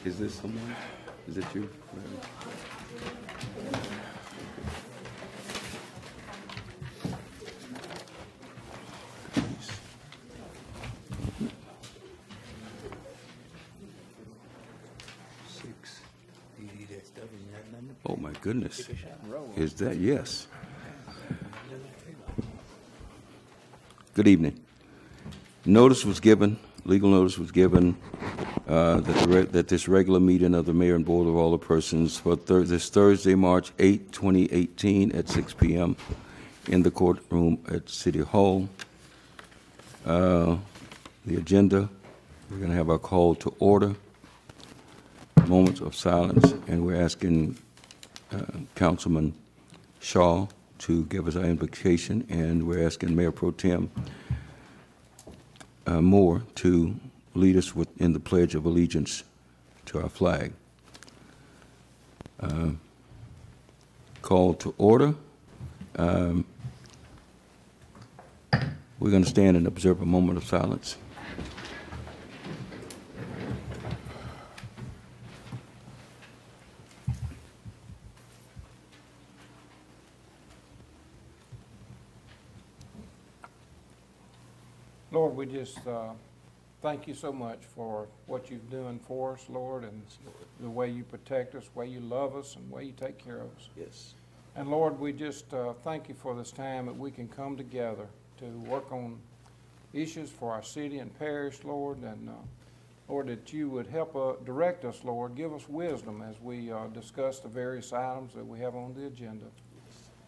Is this someone? Is it you? Oh my goodness. Is that? Yes. Good evening. Notice was given, legal notice was given that this regular meeting of the mayor and board of all the persons for this Thursday, March 8, 2018 at 6 p.m. in the courtroom at City Hall. The agenda, we're going to have our call to order, moments of silence, and we're asking Councilman Shaw to give us our invocation, and we're asking Mayor Pro Tem Moore to lead us in the Pledge of Allegiance to our flag. Call to order. We're going to stand and observe a moment of silence. Lord, we just thank you so much for what you've done for us, Lord, and the way you protect us, the way you love us, and the way you take care of us. Yes. And Lord, we just thank you for this time that we can come together to work on issues for our city and parish, Lord, and Lord, that you would help direct us, Lord, give us wisdom as we discuss the various items that we have on the agenda.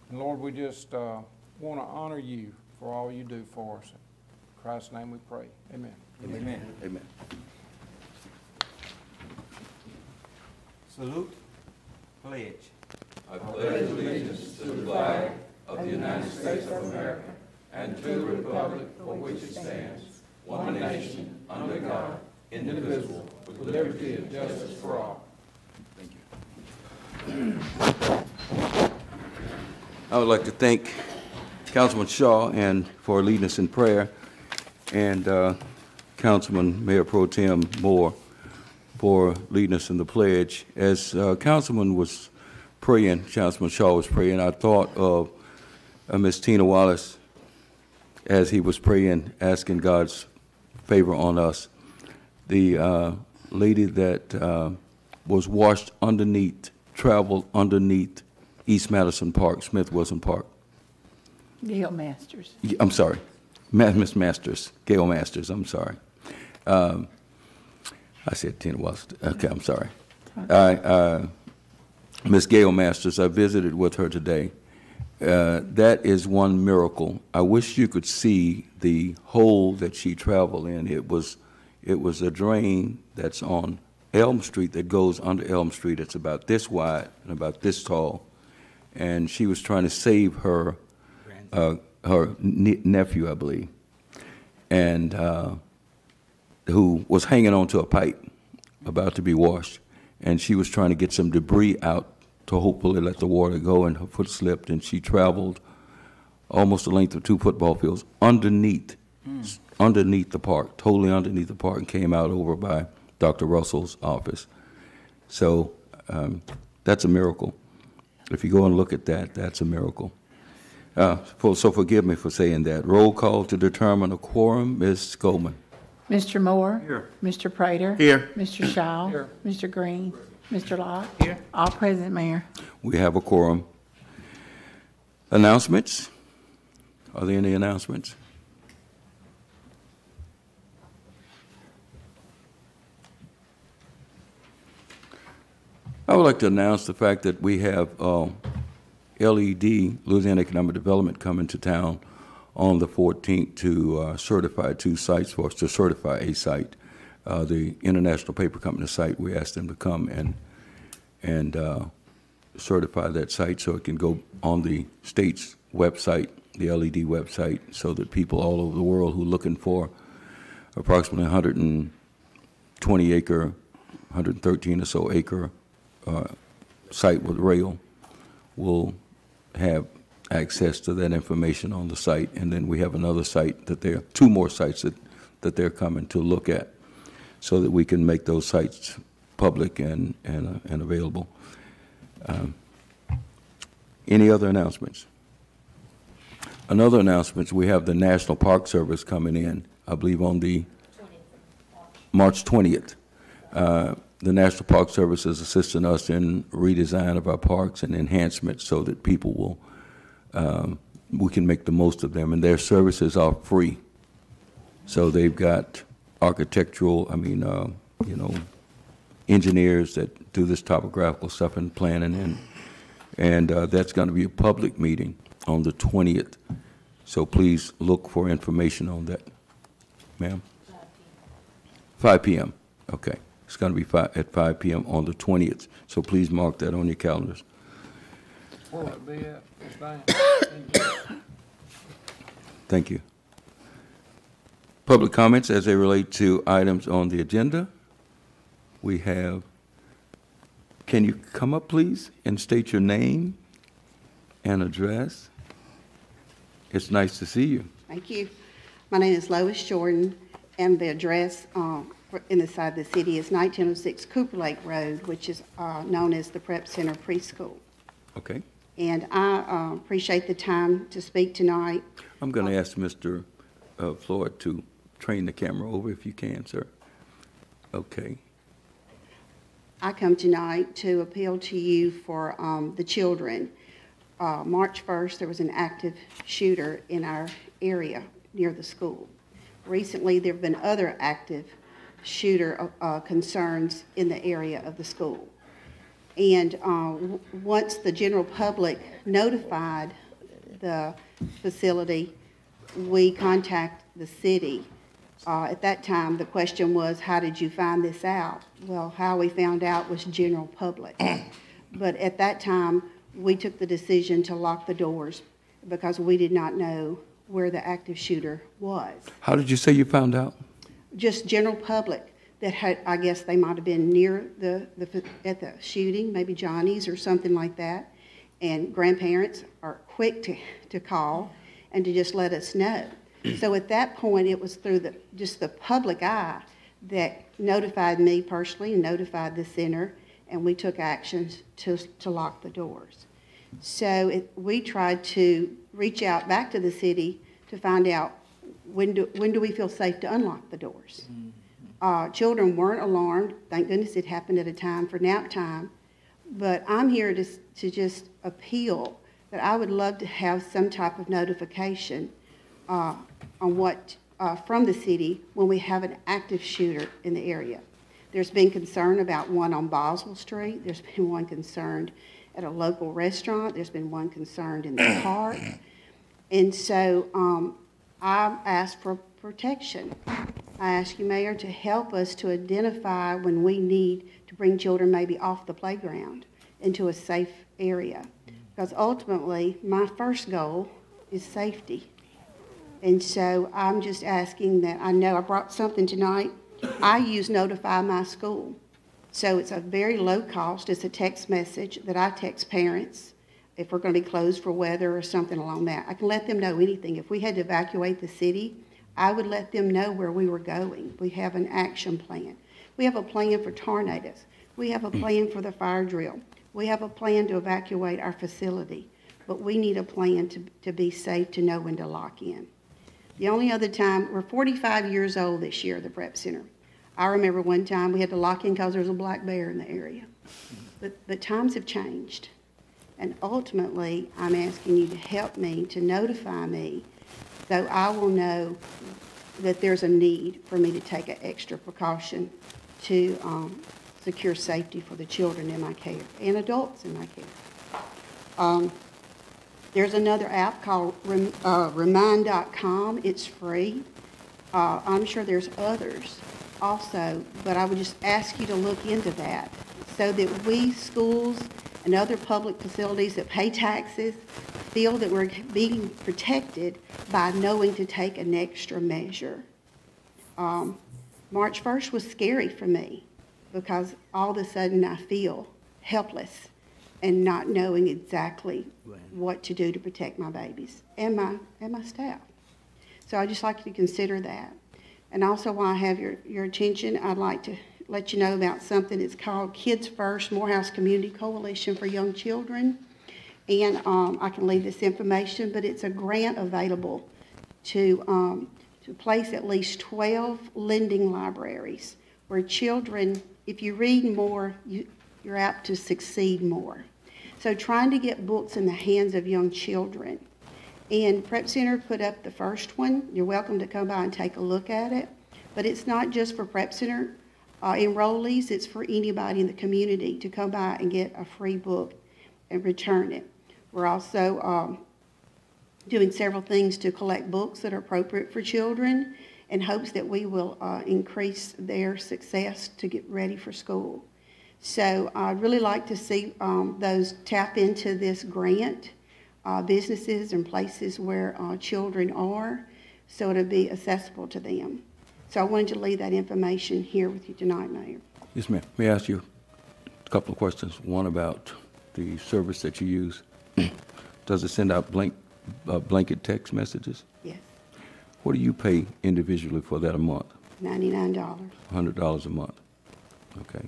And Lord, we just want to honor you for all you do for us. In Christ's name we pray. Amen. Amen. Amen. Salute. Pledge. I pledge allegiance to the flag of the United States of America and to the republic for which it stands, one nation, under God, indivisible, with liberty and justice for all. Thank you. I would like to thank Councilman Shaw for leading us in prayer, and Councilman Mayor Pro Tem Moore for leading us in the pledge. As Councilman Shaw was praying, I thought of Miss Tina Wallace as he was praying, asking God's favor on us. The lady that was washed underneath, traveled underneath East Madison Park, Smith Wilson Park. Gail Masters. I'm sorry, Miss Masters, Gail Masters, I'm sorry. I said Tina Wallace. Okay, I'm sorry. Miss Gail Masters, I visited with her today. That is one miracle. I wish you could see the hole that she traveled in. It was a drain that's on Elm Street that goes under Elm Street. It's about this wide and about this tall, and she was trying to save her nephew, I believe, and who was hanging onto a pipe about to be washed, and she was trying to get some debris out to hopefully let the water go, and her foot slipped, and she traveled almost the length of 2 football fields underneath the park, totally underneath the park, and came out over by Dr. Russell's office. So that's a miracle. If you go and look at that, that's a miracle. So forgive me for saying that. Roll call to determine a quorum. Ms. Goldman. Mr. Moore. Here. Mr. Prater. Here. Mr. Shaw. Here. Mr. Green. Mr. Locke. Here. All present, Mayor. We have a quorum. Announcements? Are there any announcements? I would like to announce the fact that we have LED, Louisiana Economic Development, coming to town on the 14th to certify 2 sites for us, to certify a site. The International Paper Company site, we asked them to come and certify that site so it can go on the state's website, the LED website, so that people all over the world who are looking for approximately 120 acre, 113 or so acre site with rail will have access to that information on the site. And then we have another site that 2 more sites that they're coming to look at, so that we can make those sites public and available. Any other announcements? Another announcement, we have the National Park Service coming in, I believe on the March 20th. The National Park Service is assisting us in redesign of our parks and enhancements so that people will, we can make the most of them, and their services are free. So they've got architectural, engineers that do this topographical stuff and planning, and that's going to be a public meeting on the 20th. So please look for information on that. Ma'am? 5 p.m. Okay. It's going to be at 5 p.m. on the 20th. So please mark that on your calendars. Where will it be at, Ms. Diane? Thank you. Public comments as they relate to items on the agenda. We have, can you come up, please, and state your name and address? It's nice to see you. Thank you. My name is Lois Jordan, and the address in the side of the city is 1906 Cooper Lake Road, which is known as the Prep Center Preschool. Okay. And I appreciate the time to speak tonight. I'm going to ask Mr. Floyd to train the camera over if you can, sir. Okay. I come tonight to appeal to you for the children. March 1st, there was an active shooter in our area near the school. Recently, there have been other active shooter concerns in the area of the school. And once the general public notified the facility, we contacted the city. At that time, the question was, how did you find this out? Well, how we found out was general public. But at that time, we took the decision to lock the doors because we did not know where the active shooter was. How did you say you found out? Just general public that had, I guess they might have been near at the shooting, maybe Johnny's or something like that. And grandparents are quick to call and to just let us know. So at that point, it was through just the public eye that notified me personally and notified the center, and we took actions to lock the doors. So we tried to reach out back to the city to find out when do we feel safe to unlock the doors. Children weren't alarmed. Thank goodness it happened at a time for nap time. But I'm here to just appeal that I would love to have some type of notification on from the city when we have an active shooter in the area. There's been concern about one on Boswell Street. There's been one concerned at a local restaurant. There's been one concerned in the park. And so I asked for protection. I ask you, Mayor, to help us to identify when we need to bring children maybe off the playground into a safe area. Because ultimately, my first goal is safety. And so I'm just asking that, I know I brought something tonight. I use Notify My School. So it's a very low cost. It's a text message that I text parents if we're going to be closed for weather or something along that. I can let them know anything. If we had to evacuate the city, I would let them know where we were going. We have an action plan. We have a plan for tornadoes. We have a plan for the fire drill. We have a plan to evacuate our facility. But we need a plan to be safe, to know when to lock in. The only other time, we're 45 years old this year, the Prep Center. I remember one time we had to lock in because there was a black bear in the area. But times have changed. And ultimately, I'm asking you to help me, to notify me, so I will know that there's a need for me to take an extra precaution to secure safety for the children in my care and adults in my care. There's another app called Remind.com. It's free. I'm sure there's others also, but I would just ask you to look into that so that we, schools, and other public facilities that pay taxes feel that we're being protected by knowing to take an extra measure. March 1st was scary for me because all of a sudden I feel helpless and not knowing exactly what to do to protect my babies and my staff. So I'd just like you to consider that. And also, while I have your attention, I'd like to let you know about something. It's called Kids First Morehouse Community Coalition for Young Children. And I can leave this information, but it's a grant available to place at least 12 lending libraries where children, if you read more, you're apt to succeed more. So trying to get books in the hands of young children. And Prep Center put up the first one. You're welcome to come by and take a look at it. But it's not just for Prep Center enrollees, it's for anybody in the community to come by and get a free book and return it. We're also doing several things to collect books that are appropriate for children in hopes that we will increase their success to get ready for school. So I'd really like to see those tap into this grant, businesses and places where children are, so it'll be accessible to them. So I wanted to leave that information here with you tonight, Mayor. Yes, ma'am. May I ask you a couple of questions? One about the service that you use. Does it send out blanket text messages? Yes, What do you pay individually for that a month? $99. $100 a month. Okay.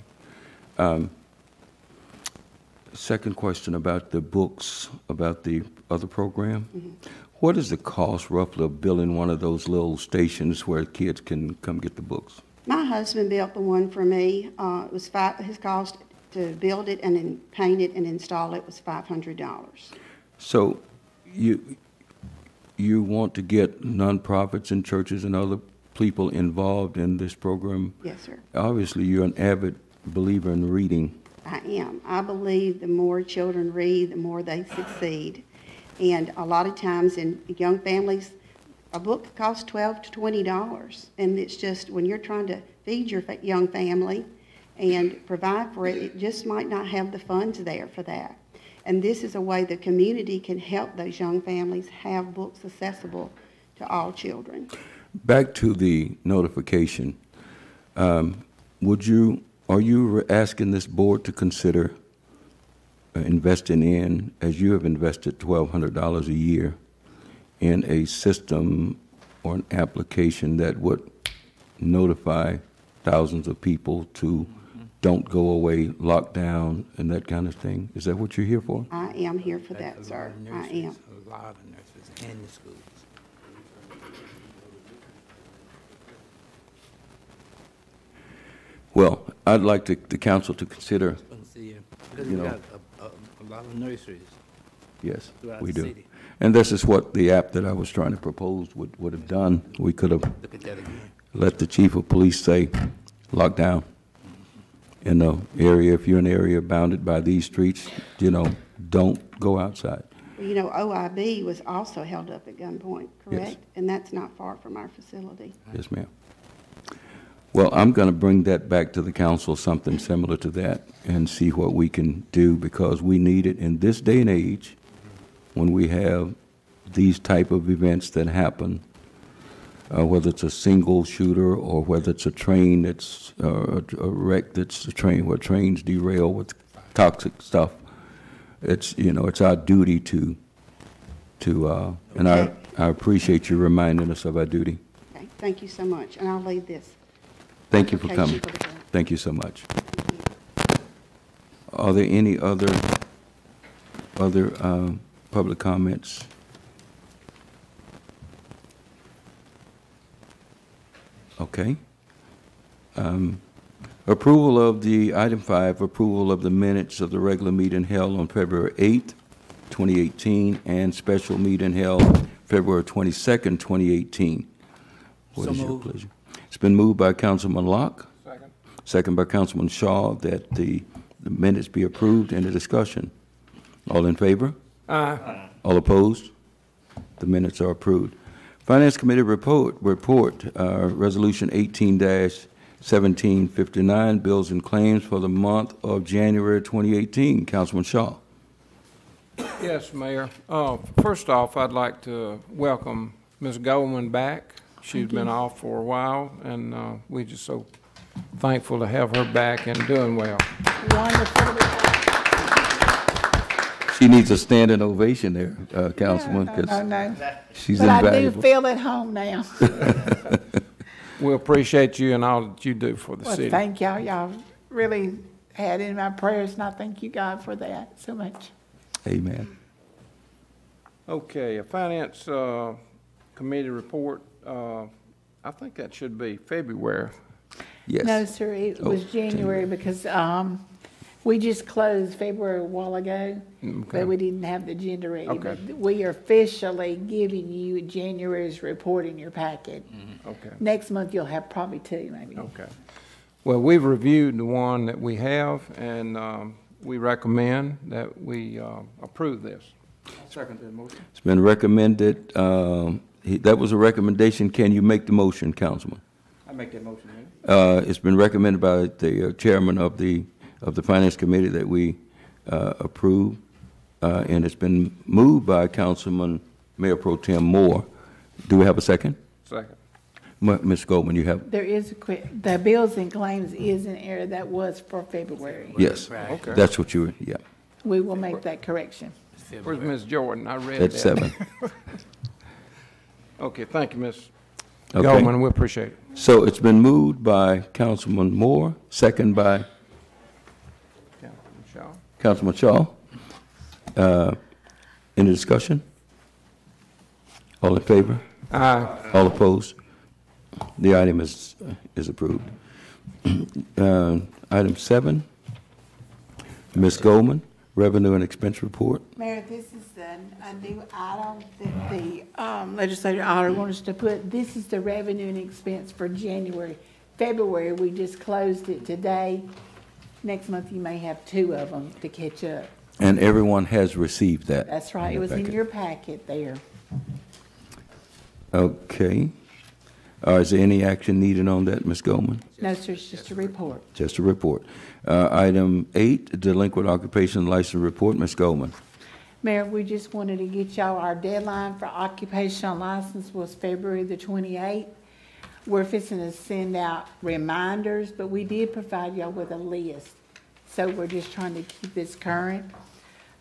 Second question about the books, about the other program. Mm-hmm. What is the cost roughly of building one of those little stations where kids can come get the books? My husband built the one for me. It was his cost to build it and then paint it and install it was $500. So you want to get nonprofits and churches and other people involved in this program? Yes, sir. Obviously, you're an avid believer in reading. I am. I believe the more children read, the more they succeed. And a lot of times in young families, a book costs $12 to $20. And it's just when you're trying to feed your young family and provide for it, it just might not have the funds there for that. And this is a way the community can help those young families have books accessible to all children. Back to the notification, are you asking this board to consider investing in, as you have invested $1,200 a year, in a system or an application that would notify thousands of people to don't go away, lock down, and that kind of thing? Is that what you're here for? I am here for that, sir. I am. A lot of nurses in the schools. Well, I'd like the council to consider, Because You we know. got a lot of nurseries yes, throughout we the do. city. And this is what the app that I was trying to propose would have done. We could have Look at that again. let the chief of police say, lock down. In the area, if you're in an area bounded by these streets, don't go outside. Well, OIB was also held up at gunpoint, correct? Yes. And that's not far from our facility. Yes, ma'am. Well, I'm going to bring that back to the council, something similar to that, and see what we can do, because we need it in this day and age when we have these type of events that happen, whether it's a single shooter or whether it's a train that's a wreck that's a train where trains derail with toxic stuff. It's it's our duty to and I appreciate you reminding us of our duty. Okay, thank you so much. And I'll leave this. Thank you for application coming. for the grant. Thank you so much. Thank you. Are there any other public comments? Okay. Approval of the, item 5, approval of the minutes of the regular meeting held on February 8th, 2018, and special meeting held February 22nd, 2018. What So is your moved. pleasure? It's been moved by Councilman Locke, Second. second by Councilman Shaw, that the minutes be approved. Any discussion? All in favor? Aye. All opposed? The minutes are approved. Finance Committee report, Resolution 18-1759, bills and claims for the month of January 2018. Councilman Shaw. Yes, Mayor. First off, I'd like to welcome Ms. Goldman back. She's been off for a while, and we're just so thankful to have her back and doing well. Wonderful. She needs a standing ovation there, Councilman, No, because no. she's But I do invaluable. feel at home now. We appreciate you and all that you do for the Well, city. thank y'all. Y'all really had in my prayers, and I thank you, God, for that so much. Amen. Okay, a finance committee report, I think that should be February. Yes. No, sir, it Oh, was January because we just closed February a while ago, Okay. but we didn't have the agenda ready. Okay. But we are officially giving you January's report in your packet. Okay, Next month, you'll have probably two, maybe. okay. Well, we've reviewed the one that we have, and we recommend that we approve this. Second that motion. It's been recommended, that was a recommendation. Can you make the motion, Councilman? I make that motion, Mayor. It's been recommended by the chairman of the Finance Committee that we approve, and it's been moved by Councilman Mayor Pro Tem Moore. Do we have a second? Second. Ms. Goldman, you have, There is the bills and claims is an error that was for February. yes. Right. Okay. That's what you, yeah. We will make that correction. Where's Ms. Jordan? I read that. That's 7. Okay, thank you, Ms. Okay. Goldman, we appreciate it. So it's been moved by Councilman Moore, second by Councilman Shaw. Councilman Shaw. Any discussion? All in favor? Aye. All opposed? The item is approved. Item 7, Ms. Goldman, Revenue and Expense Report. Mayor, this is a new item that the legislative auditor wants us to put. This is the revenue and expense for January. February, we just closed it today. Next month, you may have 2 of them to catch up. And everyone has received that. That's right. It was in your packet there. Okay. Is there any action needed on that, Ms. Goldman? No, sir, it's just a report. Just a report. Item 8, Delinquent Occupation License Report, Ms. Goldman. Mayor, we just wanted to get y'all, our deadline for occupational license was February the 28th. We're fixing to send out reminders, but we did provide y'all with a list. So we're just trying to keep this current.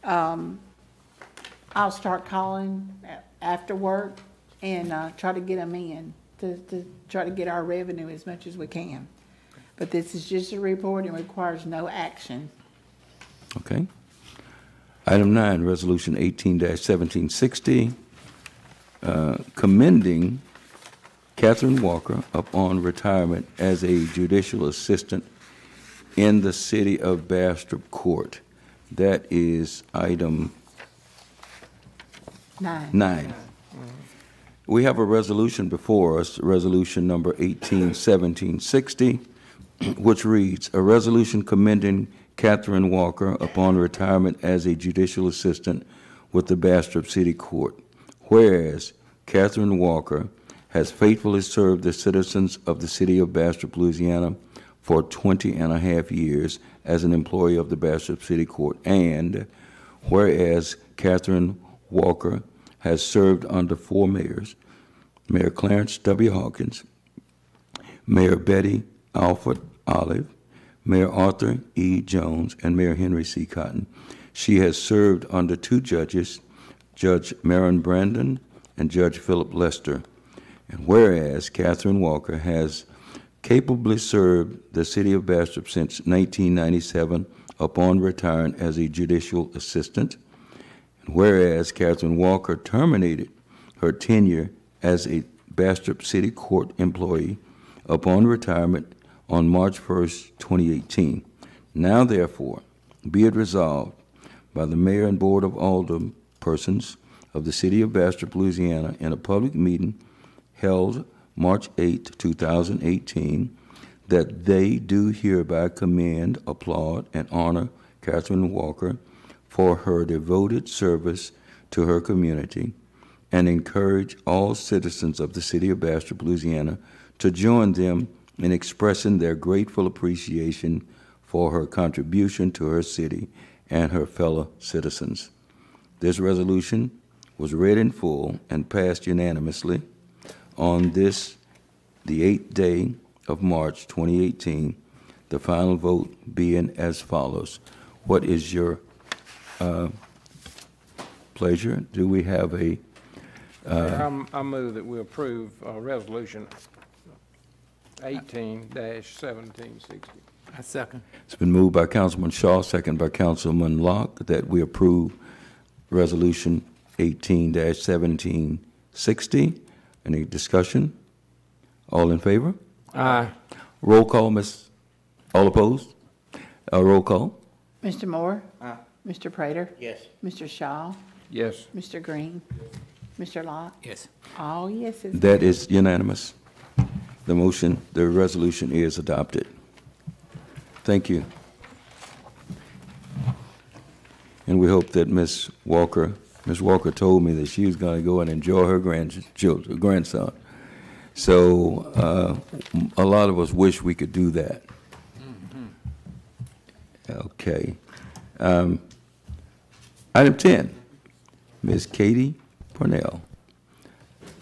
I'll start calling after work and try to get them in to try to get our revenue as much as we can. But this is just a report and requires no action. Okay. Item 9, Resolution 18-1760, commending Catherine Walker upon retirement as a judicial assistant in the city of Bastrop Court. That is item 9. We have a resolution before us, resolution number 18-1760, which reads, a resolution commending Catherine Walker upon retirement as a judicial assistant with the Bastrop City Court. Whereas Catherine Walker has faithfully served the citizens of the city of Bastrop, Louisiana for 20.5 years as an employee of the Bastrop City Court. And whereas Catherine Walker has served under 4 mayors, Mayor Clarence W. Hawkins, Mayor Betty Alford Olive, Mayor Arthur E. Jones, and Mayor Henry C. Cotton. She has served under 2 judges, Judge Marin Brandon and Judge Philip Lester. And whereas Catherine Walker has capably served the city of Bastrop since 1997 upon retiring as a judicial assistant, and whereas Catherine Walker terminated her tenure as a Bastrop City Court employee upon retirement on March 1st, 2018. Now, therefore, be it resolved by the Mayor and Board of Alderpersons of the City of Bastrop, Louisiana, in a public meeting held March 8, 2018, that they do hereby commend, applaud, and honor Catherine Walker for her devoted service to her community and encourage all citizens of the City of Bastrop, Louisiana, to join them in expressing their grateful appreciation for her contribution to her city and her fellow citizens. This resolution was read in full and passed unanimously on this, the 8th day of March 2018, the final vote being as follows. What is your pleasure? Do we have a... I move that we approve resolution 18-1760. I second. It's been moved by Councilman Shaw, second by Councilman Locke, that we approve Resolution 18-1760. Any discussion? All in favor? Aye. Roll call, Miss. All opposed? Roll call. Mr. Moore? Aye. Mr. Prater? Yes. Mr. Shaw? Yes. Mr. Green? Mr. Locke? Yes. All yeses. That is unanimous. The resolution is adopted. Thank you. And we hope that Ms. Walker told me that she was going to go and enjoy her grandson. So a lot of us wish we could do that. Okay. Item 10, Ms. Katie Purnell.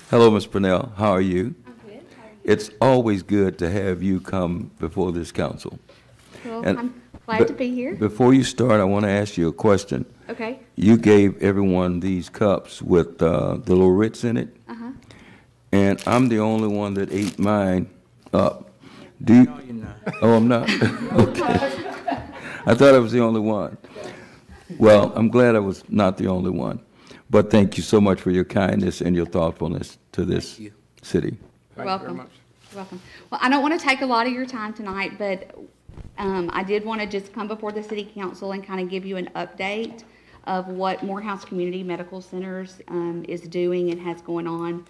Hello, Ms. Purnell. How are you? I'm good. How are you? It's always good to have you come before this council. Well, And I'm glad to be here. Before you start, I want to ask you a question. Okay. You gave everyone these cups with the little Ritz in it, and I'm the only one that ate mine up. Do you? No, you're not. Oh, I'm not? Okay. I thought I was the only one. Well, I'm glad I was not the only one. But thank you so much for your kindness and your thoughtfulness to this you. city. You're Thank you welcome. very much. You're welcome. Well, I don't want to take a lot of your time tonight, but I did want to just come before the city council and kind of give you an update of what Morehouse Community Medical Centers is doing and has going on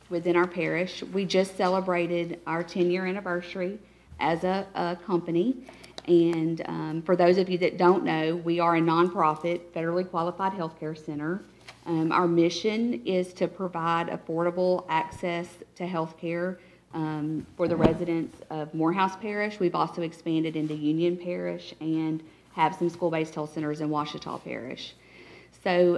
within our parish. We just celebrated our 10-year anniversary as a company. And for those of you that don't know, we are a nonprofit, federally qualified healthcare center. Our mission is to provide affordable access to healthcare for the residents of Morehouse Parish. We've also expanded into Union Parish and have some school-based health centers in Ouachita Parish. So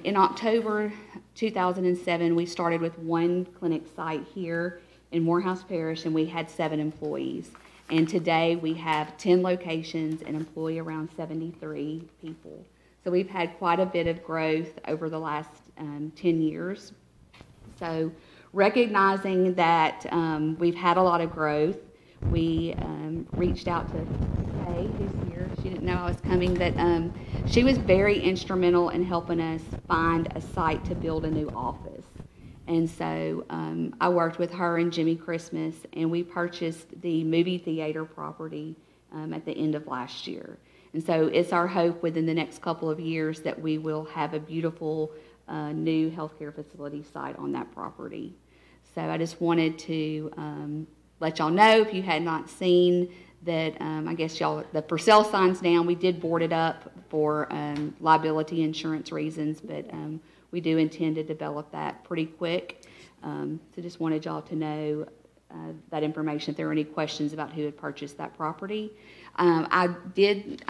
in October 2007, we started with one clinic site here in Morehouse Parish, and we had 7 employees. And today we have 10 locations and employ around 73 people. So we've had quite a bit of growth over the last 10 years. So recognizing that we've had a lot of growth, we reached out to Kay, who's here. She didn't know I was coming, but she was very instrumental in helping us find a site to build a new office. And so I worked with her and Jimmy Christmas, and we purchased the movie theater property at the end of last year. And so it's our hope within the next couple of years that we will have a beautiful new healthcare facility site on that property. So I just wanted to let y'all know, if you had not seen, that I guess y'all, the for sale sign's down. We did board it up for liability insurance reasons, but we do intend to develop that pretty quick. So just wanted y'all to know that information if there were any questions about who had purchased that property. I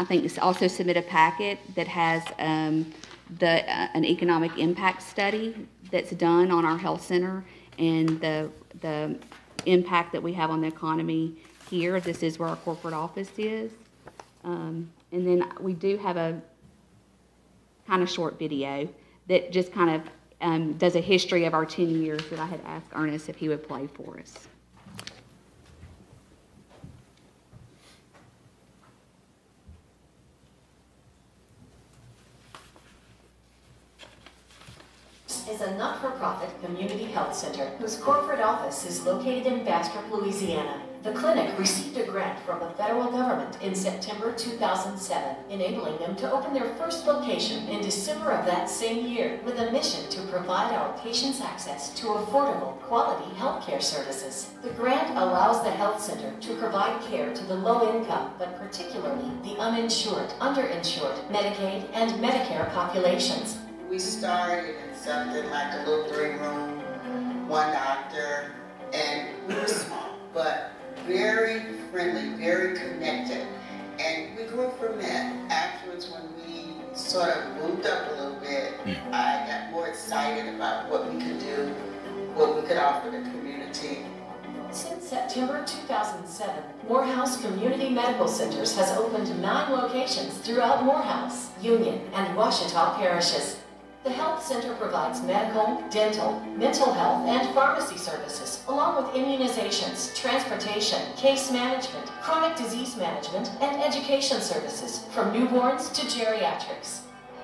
think, also submit a packet that has an economic impact study that's done on our health center and the impact that we have on the economy here. This is where our corporate office is. And then we do have a kind of short video that just kind of does a history of our 10 years that I had asked Ernest if he would play for us. Is a not-for-profit community health center whose corporate office is located in Bastrop, Louisiana. The clinic received a grant from the federal government in September 2007, enabling them to open their first location in December of that same year, with a mission to provide our patients access to affordable, quality healthcare services. The grant allows the health center to provide care to the low-income, but particularly the uninsured, underinsured, Medicaid, and Medicare populations. We started in something like a little 3-room, 1 doctor, and we were small, but very friendly, very connected. And we grew from that. Afterwards, when we sort of moved up a little bit, I got more excited about what we could do, what we could offer the community. Since September 2007, Morehouse Community Medical Centers has opened 9 locations throughout Morehouse, Union, and Ouachita parishes. The health center provides medical, dental, mental health, and pharmacy services, along with immunizations, transportation, case management, chronic disease management, and education services, from newborns to geriatrics.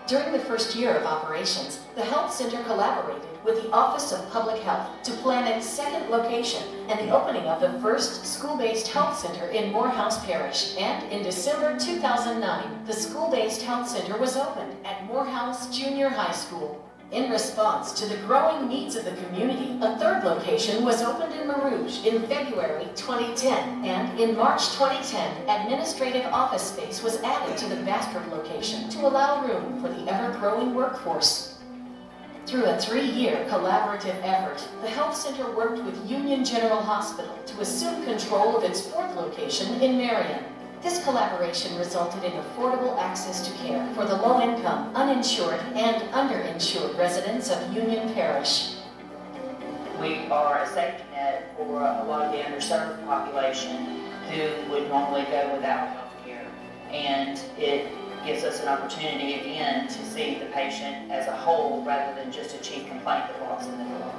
During the first year of operations, the health center collaborated with the Office of Public Health to plan its second location and the opening of the first school-based health center in Morehouse Parish. And in December 2009, the school-based health center was opened at Morehouse Junior High School. In response to the growing needs of the community, a third location was opened in Marouge in February 2010, and in March 2010, administrative office space was added to the Bastrop location to allow room for the ever-growing workforce. Through a 3-year collaborative effort, the health center worked with Union General Hospital to assume control of its fourth location in Marion. This collaboration resulted in affordable access to care for the low-income, uninsured, and underinsured residents of Union Parish. We are a safety net for a lot of the underserved population who would normally go without health care. And it gives us an opportunity again to see the patient as a whole rather than just a chief complaint that walks in the door.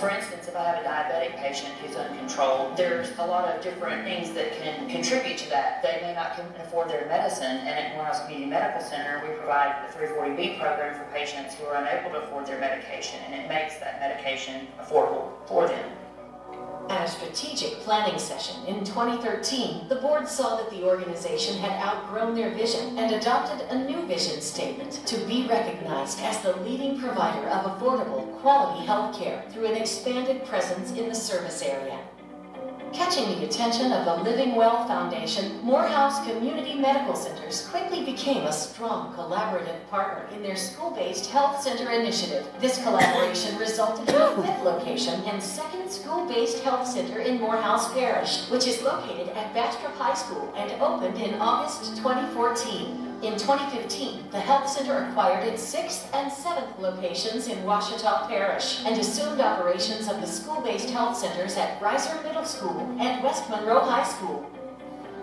For instance, if I have a diabetic patient who's uncontrolled, there's a lot of different things that can contribute to that. They may not can afford their medicine, and at Morehouse Community Medical Center, we provide the 340B program for patients who are unable to afford their medication, and it makes that medication affordable for them. At a strategic planning session in 2013, the board saw that the organization had outgrown their vision and adopted a new vision statement to be recognized as the leading provider of affordable, quality health care through an expanded presence in the service area. Catching the attention of the Living Well Foundation, Morehouse Community Medical Centers quickly became a strong collaborative partner in their school-based health center initiative. This collaboration resulted in a fifth location and second school-based health center in Morehouse Parish, which is located at Bastrop High School and opened in August 2014. In 2015, the health center acquired its 6th and 7th locations in Ouachita Parish and assumed operations of the school-based health centers at Reiser Middle School and West Monroe High School.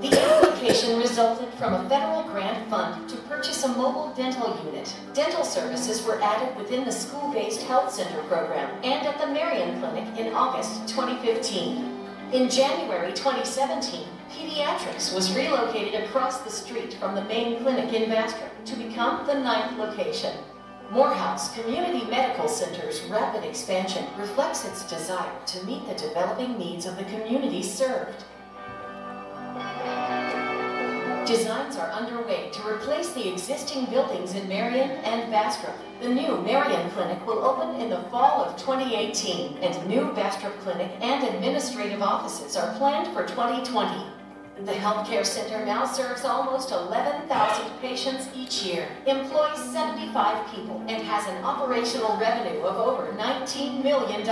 The application resulted from a federal grant fund to purchase a mobile dental unit. Dental services were added within the school-based health center program and at the Marion Clinic in August 2015. In January 2017, Pediatrics was relocated across the street from the main clinic in Bastrop to become the 9th location. Morehouse Community Medical Center's rapid expansion reflects its desire to meet the developing needs of the communities served. Designs are underway to replace the existing buildings in Marion and Bastrop. The new Marion Clinic will open in the fall of 2018, and new Bastrop Clinic and administrative offices are planned for 2020. The healthcare center now serves almost 11,000 patients each year, employs 75 people, and has an operational revenue of over $19 million.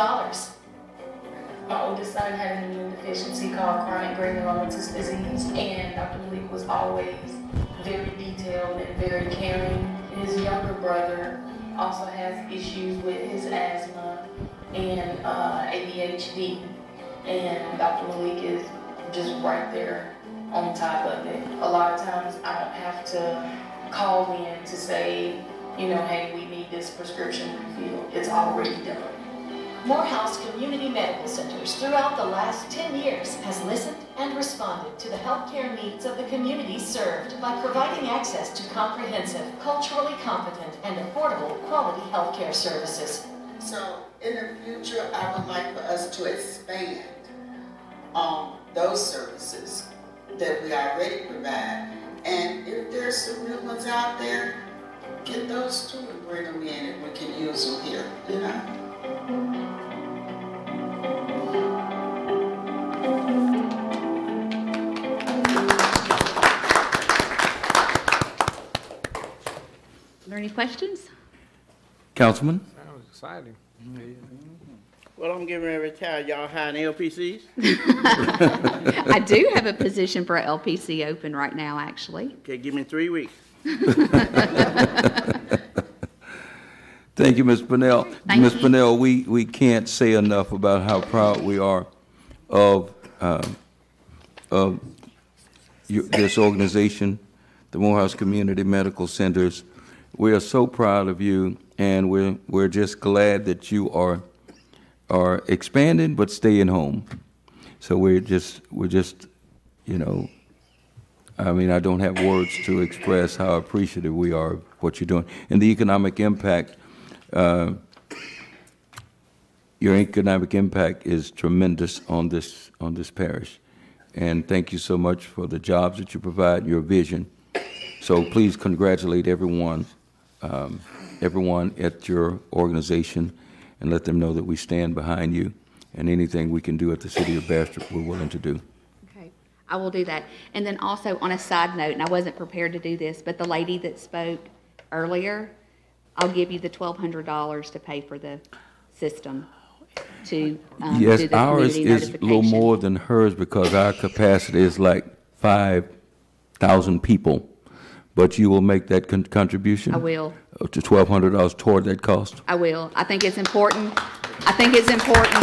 My oldest son had an immune deficiency called chronic granulomatous disease, and Dr. Malik was always very detailed and very caring. His younger brother also has issues with his asthma and ADHD, and Dr. Malik is just right there on top of it. A lot of times I don't have to call in to say, you know, hey, we need this prescription refilled. It's already done. Morehouse Community Medical Centers throughout the last 10 years has listened and responded to the healthcare needs of the communities served by providing access to comprehensive, culturally competent, and affordable quality healthcare services. So in the future, I would like for us to expand on those services that we already provide. And if there's some new ones out there, get those too and bring them in and we can use them here, you know? Are there any questions? Councilman? Sounds exciting. Well, I'm getting ready to retire. Y'all hiring LPCs? I do have a position for a LPC open right now, actually. Okay, give me 3 weeks. Thank you, Ms. Pennell. Thank Ms. you. Pennell, we can't say enough about how proud we are of this organization, the Morehouse Community Medical Centers. We are so proud of you, and we're just glad that you are expanding but staying home. So we're just you know, I mean, I don't have words to express how appreciative we are of what you're doing and the economic impact. Your economic impact is tremendous on this parish, and thank you so much for the jobs that you provide, your vision. So please congratulate everyone at your organization, and let them know that we stand behind you, and anything we can do at the City of Bastrop, we're willing to do. Okay, I will do that. And then also on a side note, and I wasn't prepared to do this, but the lady that spoke earlier, I'll give you the $1,200 to pay for the system to yes, do the ours community is a little notification. more than hers because our capacity is like 5,000 people. But you will make that contribution? I will. To $1,200 toward that cost? I will. I think it's important. I think it's important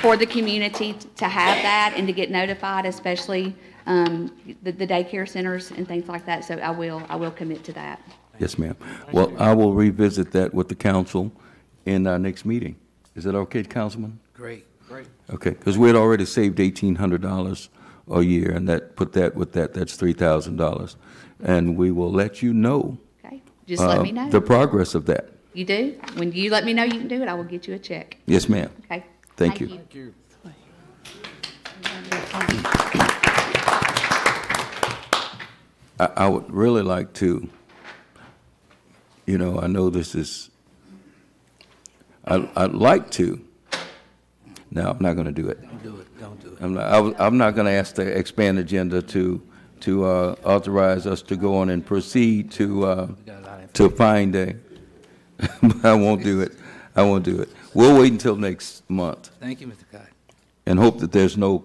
for the community to have that and to get notified, especially the daycare centers and things like that. So I will commit to that. Yes, ma'am. Well, I will revisit that with the council in our next meeting. Is that okay, Councilman? Great. Okay, because we had already saved $1,800 a year, and that's $3,000. And we will let you know. Okay, just let me know. The progress of that. You do? When you let me know you can do it, I will get you a check. Yes, ma'am. Okay. Thank you. Thank you. I would really like to, you know, I know this is, I'd like to. No, I'm not going to do it. Don't do it. Don't do it. I'm not going to ask the expand agenda to authorize us to go on and proceed to find a. I won't do it. I won't do it. We'll wait until next month Thank you, Mr. Cotton. and hope that there's no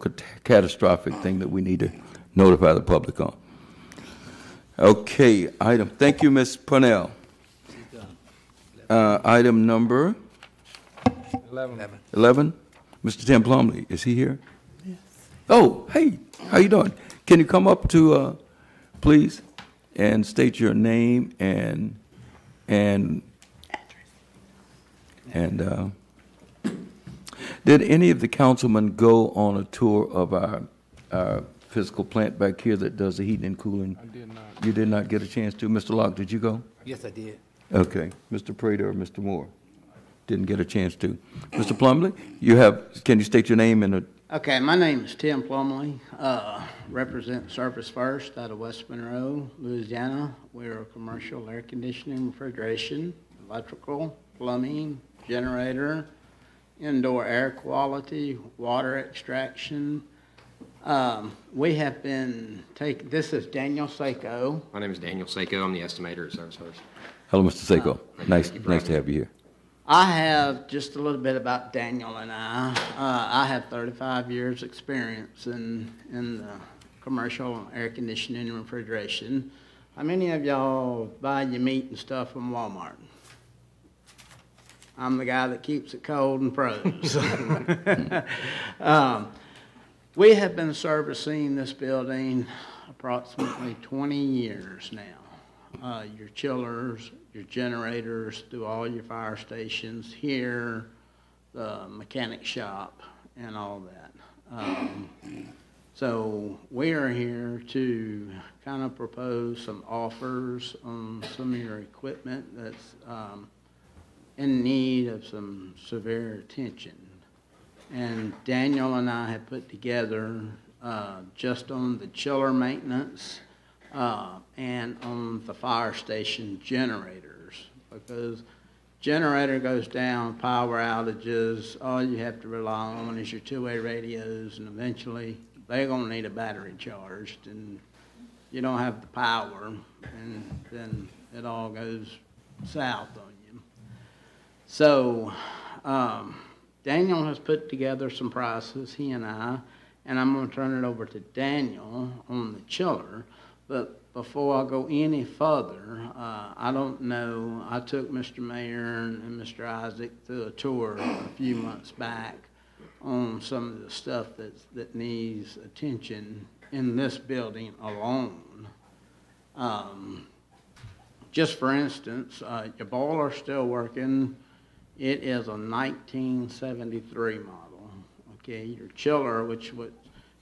catastrophic thing that we need to notify the public on. Okay, thank you, Ms. Purnell. Item number 11. Mr. Tim Plumley, is he here? Yes. Oh, hey, how you doing? Can you come up to, please, and state your name and did any of the councilmen go on a tour of our physical plant back here that does the heating and cooling? I did not. You did not get a chance to? Mr. Locke, did you go? Yes, I did. Okay. Mr. Prater or Mr. Moore? Didn't get a chance to. Mr. Plumley, can you state your name and Okay, my name is Tim Plumley, represent Service First out of West Monroe, Louisiana. We're a commercial air conditioning, refrigeration, electrical, plumbing, generator, indoor air quality, water extraction. We have been this is Daniel Seiko. My name is Daniel Seiko. I'm the estimator at Service First. hello, Mr. Seiko. Nice to have you here. I have just a little bit about Daniel and I. I have 35 years experience in the commercial air conditioning and refrigeration. How many of y'all buy your meat and stuff from Walmart? I'm the guy that keeps it cold and froze. We have been servicing this building approximately 20 years now. Your chillers, your generators through all your fire stations here, the mechanic shop, and all that. So we are here to kind of propose some offers on some of your equipment that's in need of some severe attention. And Daniel and I have put together just on the chiller maintenance and on the fire station generators, because generator goes down, power outages, all you have to rely on is your two-way radios, and eventually they're going to need a battery charged, and you don't have the power, and then it all goes south on you. So Daniel has put together some prices, he and I, and I'm going to turn it over to Daniel on the chiller. But before I go any further, I don't know, I took Mr. Mayor and Mr. Isaac through a tour a few months back on some of the stuff that needs attention in this building alone. just for instance, your boiler's still working. It is a 1973 model. Okay, your chiller,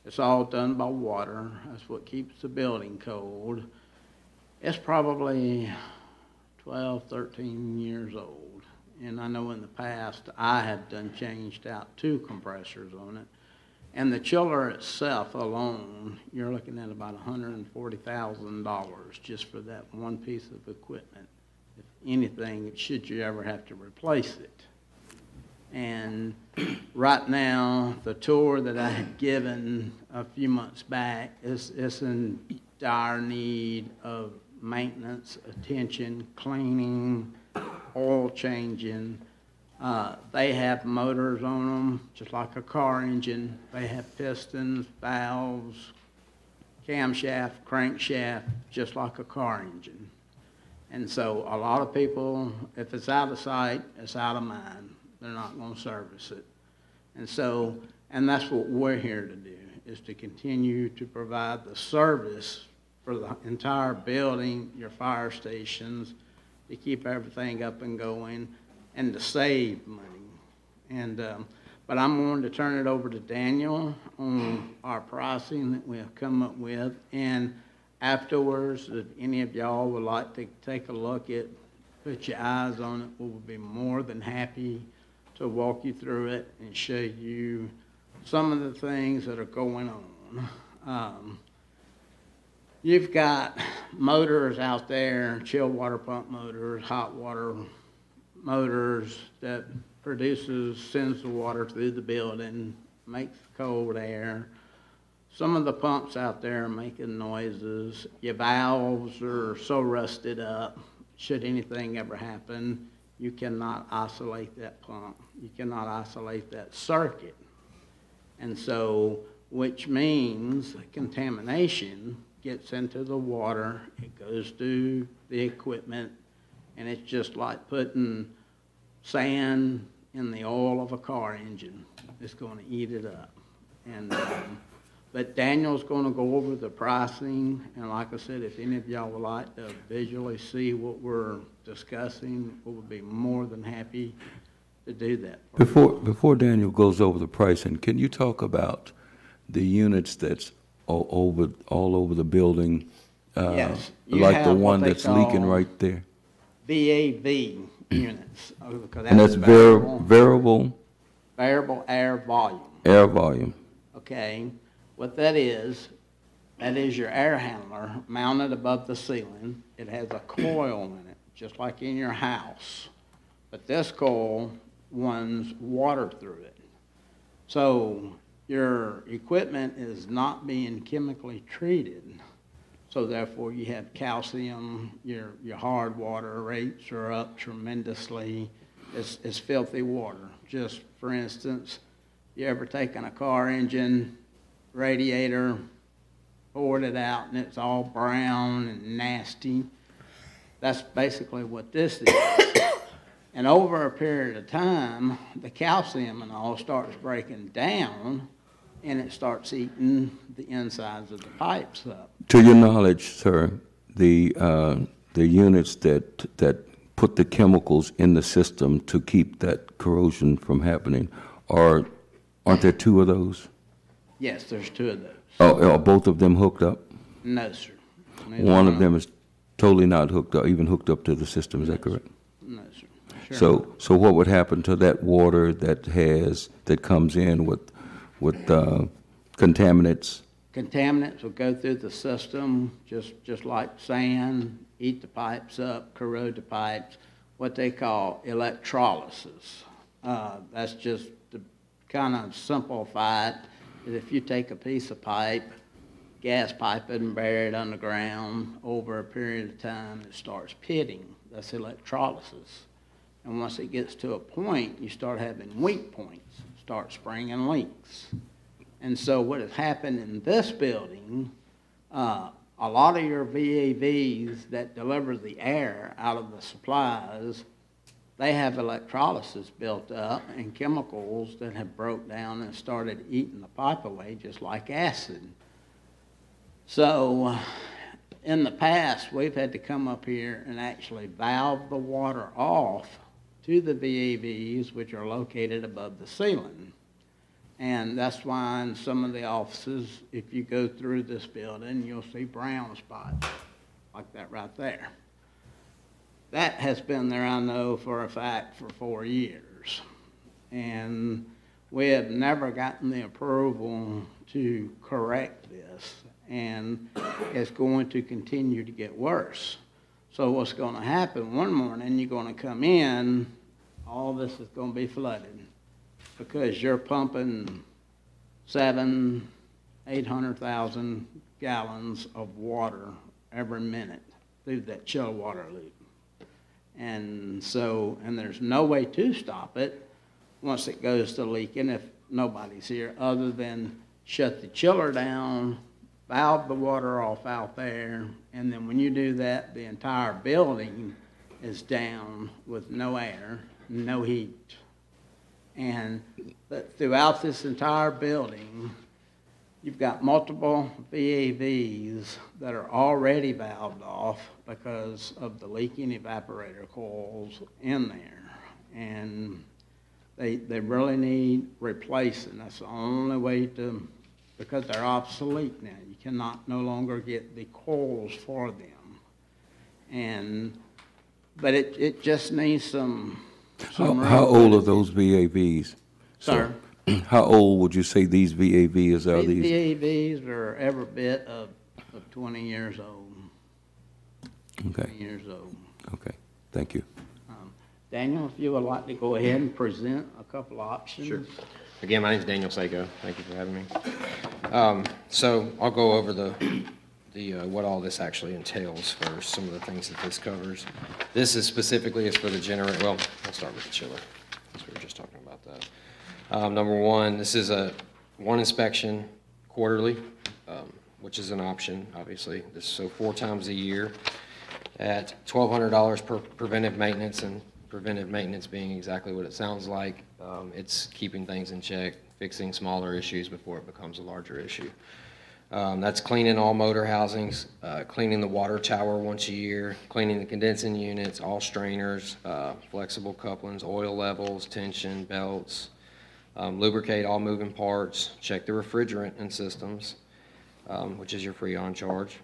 it's all done by water. That's what keeps the building cold. It's probably 12, 13 years old. And I know in the past I have changed out 2 compressors on it. And the chiller itself alone, you're looking at about $140,000 just for that one piece of equipment. If anything, should you ever have to replace it. And right now, the tour that I had given a few months back is in dire need of maintenance, attention, cleaning, oil changing. They have motors on them, just like a car engine. They have pistons, valves, camshaft, crankshaft, just like a car engine. And so a lot of people, if it's out of sight, it's out of mind. They're not going to service it. And that's what we're here to do, is to continue to provide the service for the entire building, your fire stations, to keep everything up and going, and to save money. But I'm going to turn it over to Daniel on our pricing that we have come up with. And afterwards, if any of y'all would like to take a look at, put your eyes on it, we will be more than happy to walk you through it and show you some of the things that are going on. You've got motors out there, chilled water pump motors, hot water motors that sends the water through the building, makes cold air. Some of the pumps out there are making noises. Your valves are so rusted up, should anything ever happen, you cannot isolate that pump. You cannot isolate that circuit. And so, which means contamination gets into the water, it goes through the equipment, and it's just like putting sand in the oil of a car engine. It's going to eat it up. But Daniel's going to go over the pricing, and like I said, if any of y'all would like to visually see what we're discussing, we would be more than happy to do that. Before Daniel goes over the pricing, can you talk about the units that's all over the building? Yes. Like the one that's leaking right there? VAV units. And that's variable? Variable air volume. Air volume. Okay. What that is your air handler mounted above the ceiling. It has a coil in it, just like in your house. But this coil runs water through it. So your equipment is not being chemically treated. So therefore you have calcium, your hard water rates are up tremendously. It's filthy water. Just for instance, you ever taken a car engine radiator, poured it out, and it's all brown and nasty? That's basically what this is. And over a period of time, the calcium and all starts breaking down, and it starts eating the insides of the pipes up. To your knowledge, sir, the units that put the chemicals in the system to keep that corrosion from happening, aren't there 2 of those? Yes, there's 2 of those. Oh, are both of them hooked up? No, sir. One of them is totally not hooked up, even hooked up to the system. Is that correct? No, sir. Sure. So what would happen to that water that comes in with contaminants? Contaminants will go through the system just like sand, eat the pipes up, corrode the pipes, what they call electrolysis. That's just to kind of simplify it. If you take a piece of pipe, gas pipe it and bury it underground, over a period of time it starts pitting. That's electrolysis. And once it gets to a point, you start having weak points, start springing leaks. And so what has happened in this building, a lot of your VAVs that deliver the air out of the supplies, they have electrolysis built up and chemicals that have broke down and started eating the pipe away, just like acid. So in the past, we've had to come up here and actually valve the water off to the VAVs, which are located above the ceiling. And that's why in some of the offices, if you go through this building, you'll see brown spots like that right there. That has been there, I know for a fact, for 4 years. And we have never gotten the approval to correct this, and it's going to continue to get worse. So what's going to happen, one morning you're going to come in, all this is going to be flooded because you're pumping 800,000 gallons of water every minute through that chill water loop. And so, and there's no way to stop it once it goes to leaking if nobody's here other than shut the chiller down, valve the water off out there, and then when you do that, the entire building is down with no air, no heat. And but throughout this entire building, you've got multiple VAVs that are already valved off because of the leaking evaporator coils in there. And they really need replacing. That's the only way to, because they're obsolete now. You cannot no longer get the coils for them. But it just needs some How old are those VAVs? Sir? How old would you say these VAVs are? These VAVs are every bit of 20 years old. Okay. 20 years old. Okay, thank you. Daniel, if you would like to go ahead and present a couple options. Sure. Again, my name is Daniel Seiko. Thank you for having me. So I'll go over the what all this actually entails first, some of the things that this covers. This is specifically is for the generator. Well, I'll start with the chiller, because we were just talking about that. Number one, this is one inspection quarterly, which is an option, obviously. So 4 times a year at $1,200 per preventive maintenance, and preventive maintenance being exactly what it sounds like. It's keeping things in check, fixing smaller issues before it becomes a larger issue. That's cleaning all motor housings, cleaning the water tower once a year, cleaning the condensing units, all strainers, flexible couplings, oil levels, tension, belts, lubricate all moving parts, check the refrigerant and systems, which is your Freon charge,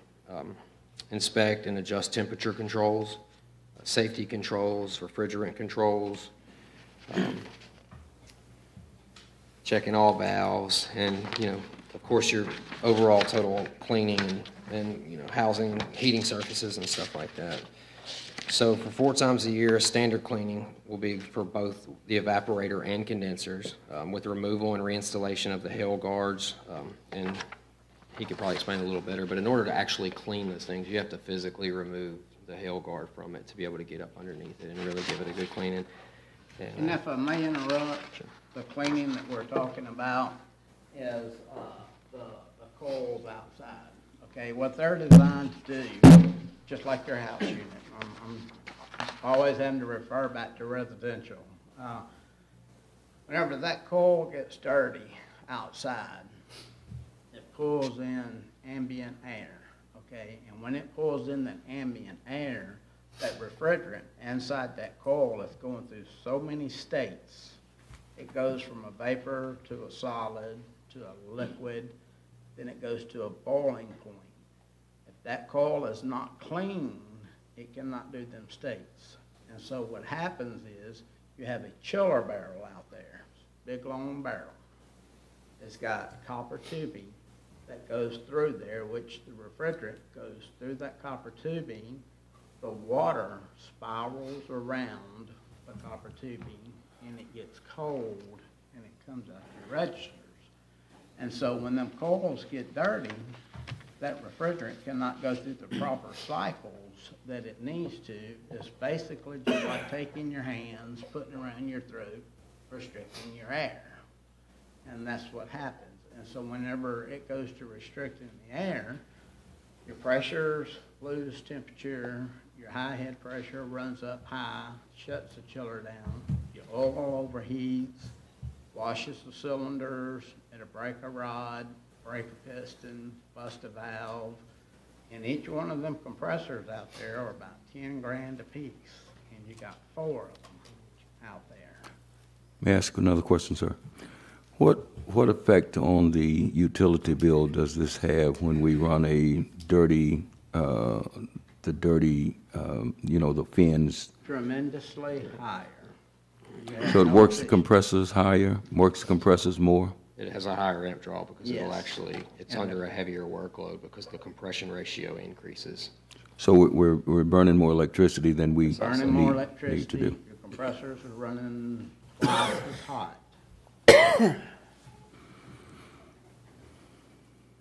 inspect and adjust temperature controls, safety controls, refrigerant controls, checking all valves, and, of course, your overall total cleaning and housing, heating surfaces and stuff like that. So for 4 times a year, standard cleaning will be for both the evaporator and condensers, with removal and reinstallation of the hail guards. And he could probably explain a little better, but in order to actually clean those things, you have to physically remove the hail guard from it to be able to get up underneath it and really give it a good cleaning. And if I may interrupt, sure. The cleaning that we're talking about is the coils outside. Okay, what they're designed to do, just like your house unit. I'm always having to refer back to residential. Whenever that coil gets dirty outside, it pulls in ambient air. Okay, and when it pulls in that ambient air, that refrigerant inside that coil is going through so many states. It goes from a vapor to a solid to a liquid, then it goes to a boiling point. If that coil is not clean, it cannot do them states. And so what happens is you have a chiller barrel out there, big long barrel. It's got copper tubing that goes through there, which the refrigerant goes through that copper tubing. The water spirals around the copper tubing, and it gets cold, and it comes out your registers. And so when them coils get dirty, that refrigerant cannot go through the proper cycles that it needs to. It's basically just like taking your hands, putting it around your throat, restricting your air. And that's what happens. And so whenever it goes to restricting the air, your pressures lose temperature, your high head pressure runs up high, shuts the chiller down, your oil overheats, washes the cylinders, it'll break a rod, break a piston, bust a valve, And each one of them compressors out there are about 10 grand a piece, and you got 4 of them out there. May I ask another question, sir? What effect on the utility bill does this have when we run a dirty, the fins? Tremendously higher. So it works the compressors higher, works the compressors more? It has a higher amp draw because it'll Yes. actually, it's under a heavier workload because the compression ratio increases. So we're burning more electricity than we Burning more need electricity, to do. your compressors are running twice as hot.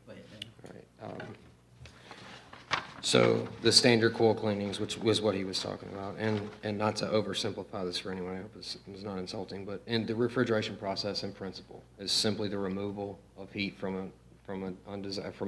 Right. So the standard coil cleanings, which was what he was talking about, and not to oversimplify this for anyone, I hope it's not insulting, but in the refrigeration process in principle is simply the removal of heat from a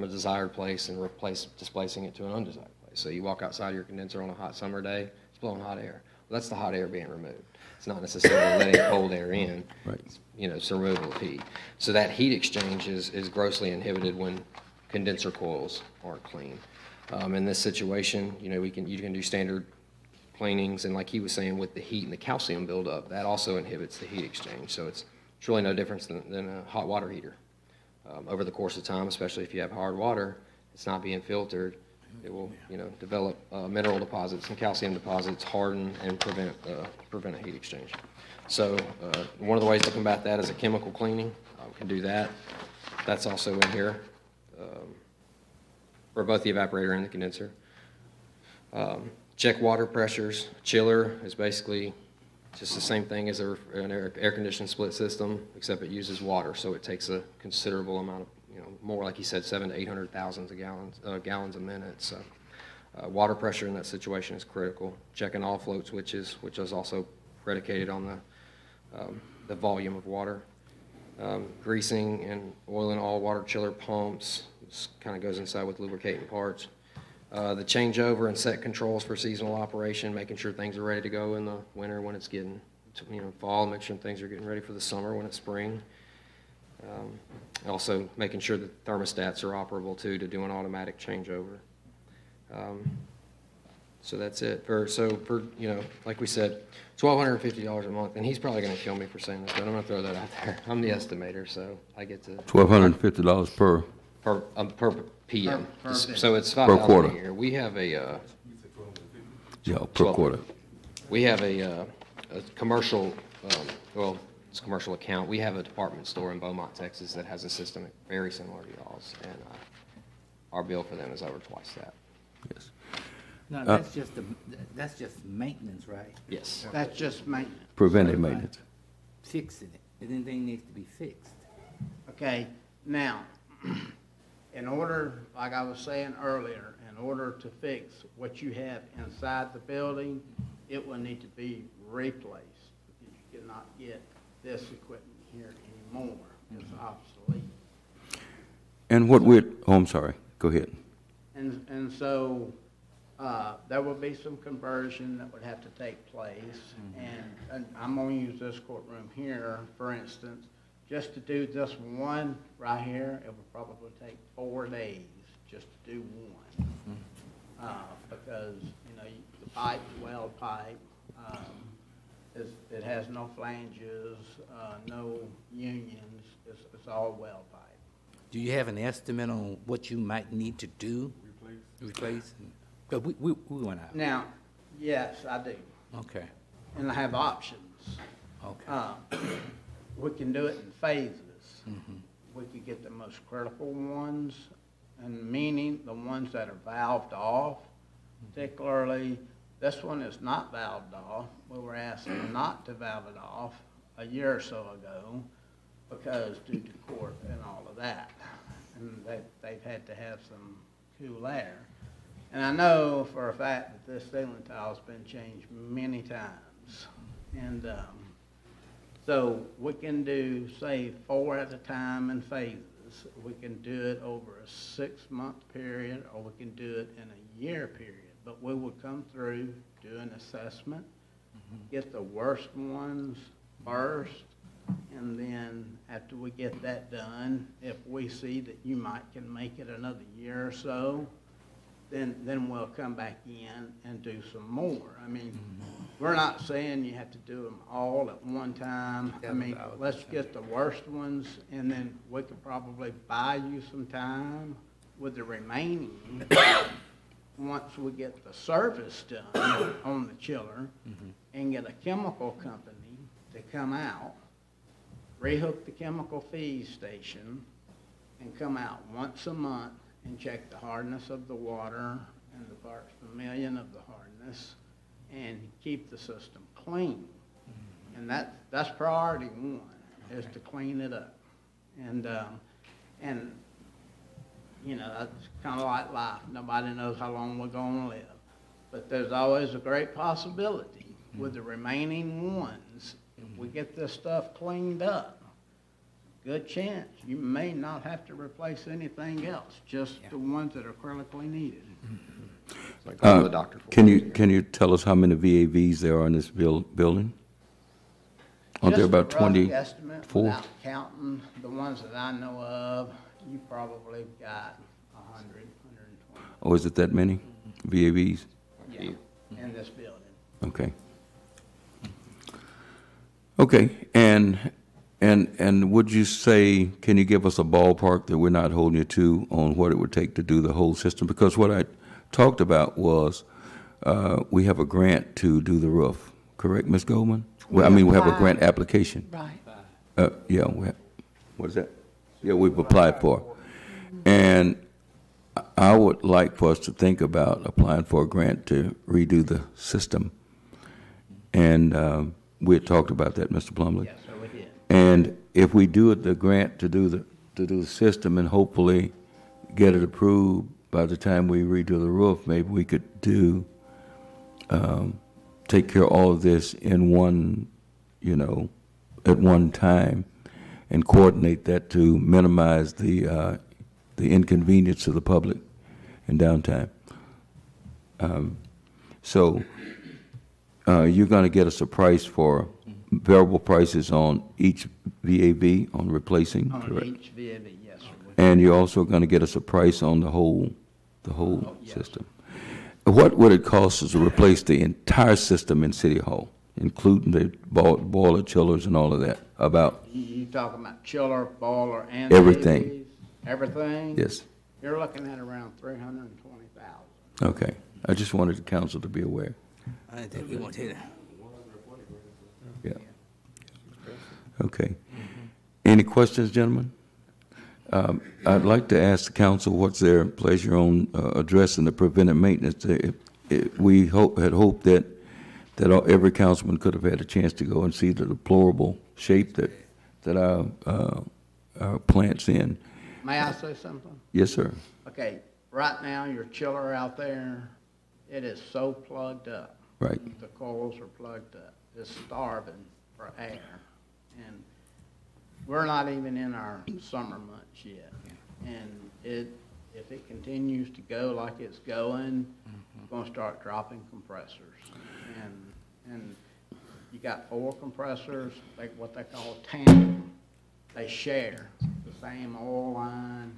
desired place and displacing it to an undesired place. So you walk outside your condenser on a hot summer day, it's blowing hot air. Well, that's the hot air being removed. It's not necessarily letting cold air in. Right. It's a removal of heat. So that heat exchange is grossly inhibited when condenser coils aren't clean. In this situation, you can do standard cleanings, and like he was saying, with the heat and the calcium buildup, that also inhibits the heat exchange. So it's really no difference than a hot water heater. Over the course of time, especially if you have hard water, it's not being filtered. It will, develop mineral deposits and calcium deposits, harden, and prevent a heat exchange. So one of the ways to combat that is a chemical cleaning. We can do that. That's also in here. For both the evaporator and the condenser. Check water pressures. Chiller is basically just the same thing as an air conditioned split system, except it uses water, so it takes a considerable amount of, more like he said, 700 to 800,000 gallons a minute. So water pressure in that situation is critical. Checking all float switches, which is also predicated on the volume of water. Greasing and oiling all water chiller pumps. This kind of goes inside with lubricating parts. The changeover and set controls for seasonal operation, making sure things are ready to go in the winter when it's getting to, fall, make sure things are getting ready for the summer when it's spring. Also making sure that thermostats are operable too to do an automatic changeover. So that's it. For like we said, $1,250 a month, and he's probably going to kill me for saying this, but I'm going to throw that out there. I'm the estimator, so I get to $1,250 per PM. Per So it's per $5,000 quarter. a year. We have a per quarter. we have a commercial, it's a commercial account. We have a department store in Beaumont, Texas that has a system very similar to y'all's, and our bill for them is over twice that. Yes. No, that's just maintenance, right? Yes. That's just maintenance. Preventive maintenance. Fixing it. Anything needs to be fixed. Okay, now, in order, like I was saying earlier, in order to fix what you have inside the building, it will need to be replaced. You cannot get this equipment here anymore. It's obsolete. And I'm sorry, go ahead. And so there will be some conversion that would have to take place. And I'm going to use this courtroom here, for instance. Just to do this one right here, it would probably take 4 days just to do one. Because, the pipe, weld pipe, it has no flanges, no unions. It's all weld pipe. Do you have an estimate on what you might need to do? Replace? But we went out. Now, yes, I do. Okay. And I have options. Okay. We can do it in phases. We could get the most critical ones, and meaning the ones that are valved off. Particularly, this one is not valved off. We were asked not to valve it off a year or so ago because due to court and all of that. And they've had to have some cool air. And I know for a fact that this ceiling tile's been changed many times. And so we can do, say, 4 at a time in phases. We can do it over a 6-month period, or we can do it in a year period. But we will come through, do an assessment, get the worst ones first, and then after we get that done, if we see that you can make it another year or so, then we'll come back in and do some more. I mean, we're not saying you have to do them all at one time. I mean, let's get the worst ones, and then we could probably buy you some time with the remaining once we get the service done on the chiller and get a chemical company to come out, rehook the chemical feed station, and come out once a month and check the hardness of the water and the parts per million of the hardness and keep the system clean. And that's priority one, is to clean it up. And you know, that's kind of like life. Nobody knows how long we're going to live. But there's always a great possibility with the remaining ones, if we get this stuff cleaned up, good chance you may not have to replace anything else, just the ones that are critically needed. Like the doctor Can you tell us how many VAVs there are in this building? Aren't there about 24? Estimate, without counting the ones that I know of, you probably got 100, 120. Oh, is it that many VAVs? Yeah, in this building. Okay. Okay, and would you say, can you give us a ballpark that we're not holding you to on what it would take to do the whole system? Because what I talked about was we have a grant to do the roof, correct, Ms. Goldman? Well, I mean, we have a grant application. Right. Yeah, what is that? Yeah, we've applied for. And I would like for us to think about applying for a grant to redo the system. And we had talked about that, Mr. Plumlee. Yes, sir, we did. And if we do the grant to do the system and hopefully get it approved by the time we redo the roof, maybe we could take care of all of this in one, at one time, and coordinate that to minimize the inconvenience to the public in downtime. So you're going to get us a price for variable prices on each VAV on replacing, correct? On each VAV, yes, sir. And you're also going to get us a price on the whole system. What would it cost us to replace the entire system in City Hall, including the boiler, chillers, and all of that? About You talking about chiller, boiler, and everything? VAVs? Everything? Yes. You're looking at around $320,000. Okay. I just wanted the council to be aware. I didn't think we want to hear that. Yeah. Okay. Any questions, gentlemen? I'd like to ask the council what's their pleasure on addressing the preventive maintenance. We had hoped that every councilman could have had a chance to go and see the deplorable shape that our plant's in. May I say something? Yes, sir. Okay, right now, your chiller out there, it is so plugged up. Right. The coils are plugged up. It's starving for air. And we're not even in our summer months yet. And if it continues to go like it's going, it's going to start dropping compressors. And you got 4 compressors, like what they call tandem. They share the same oil line,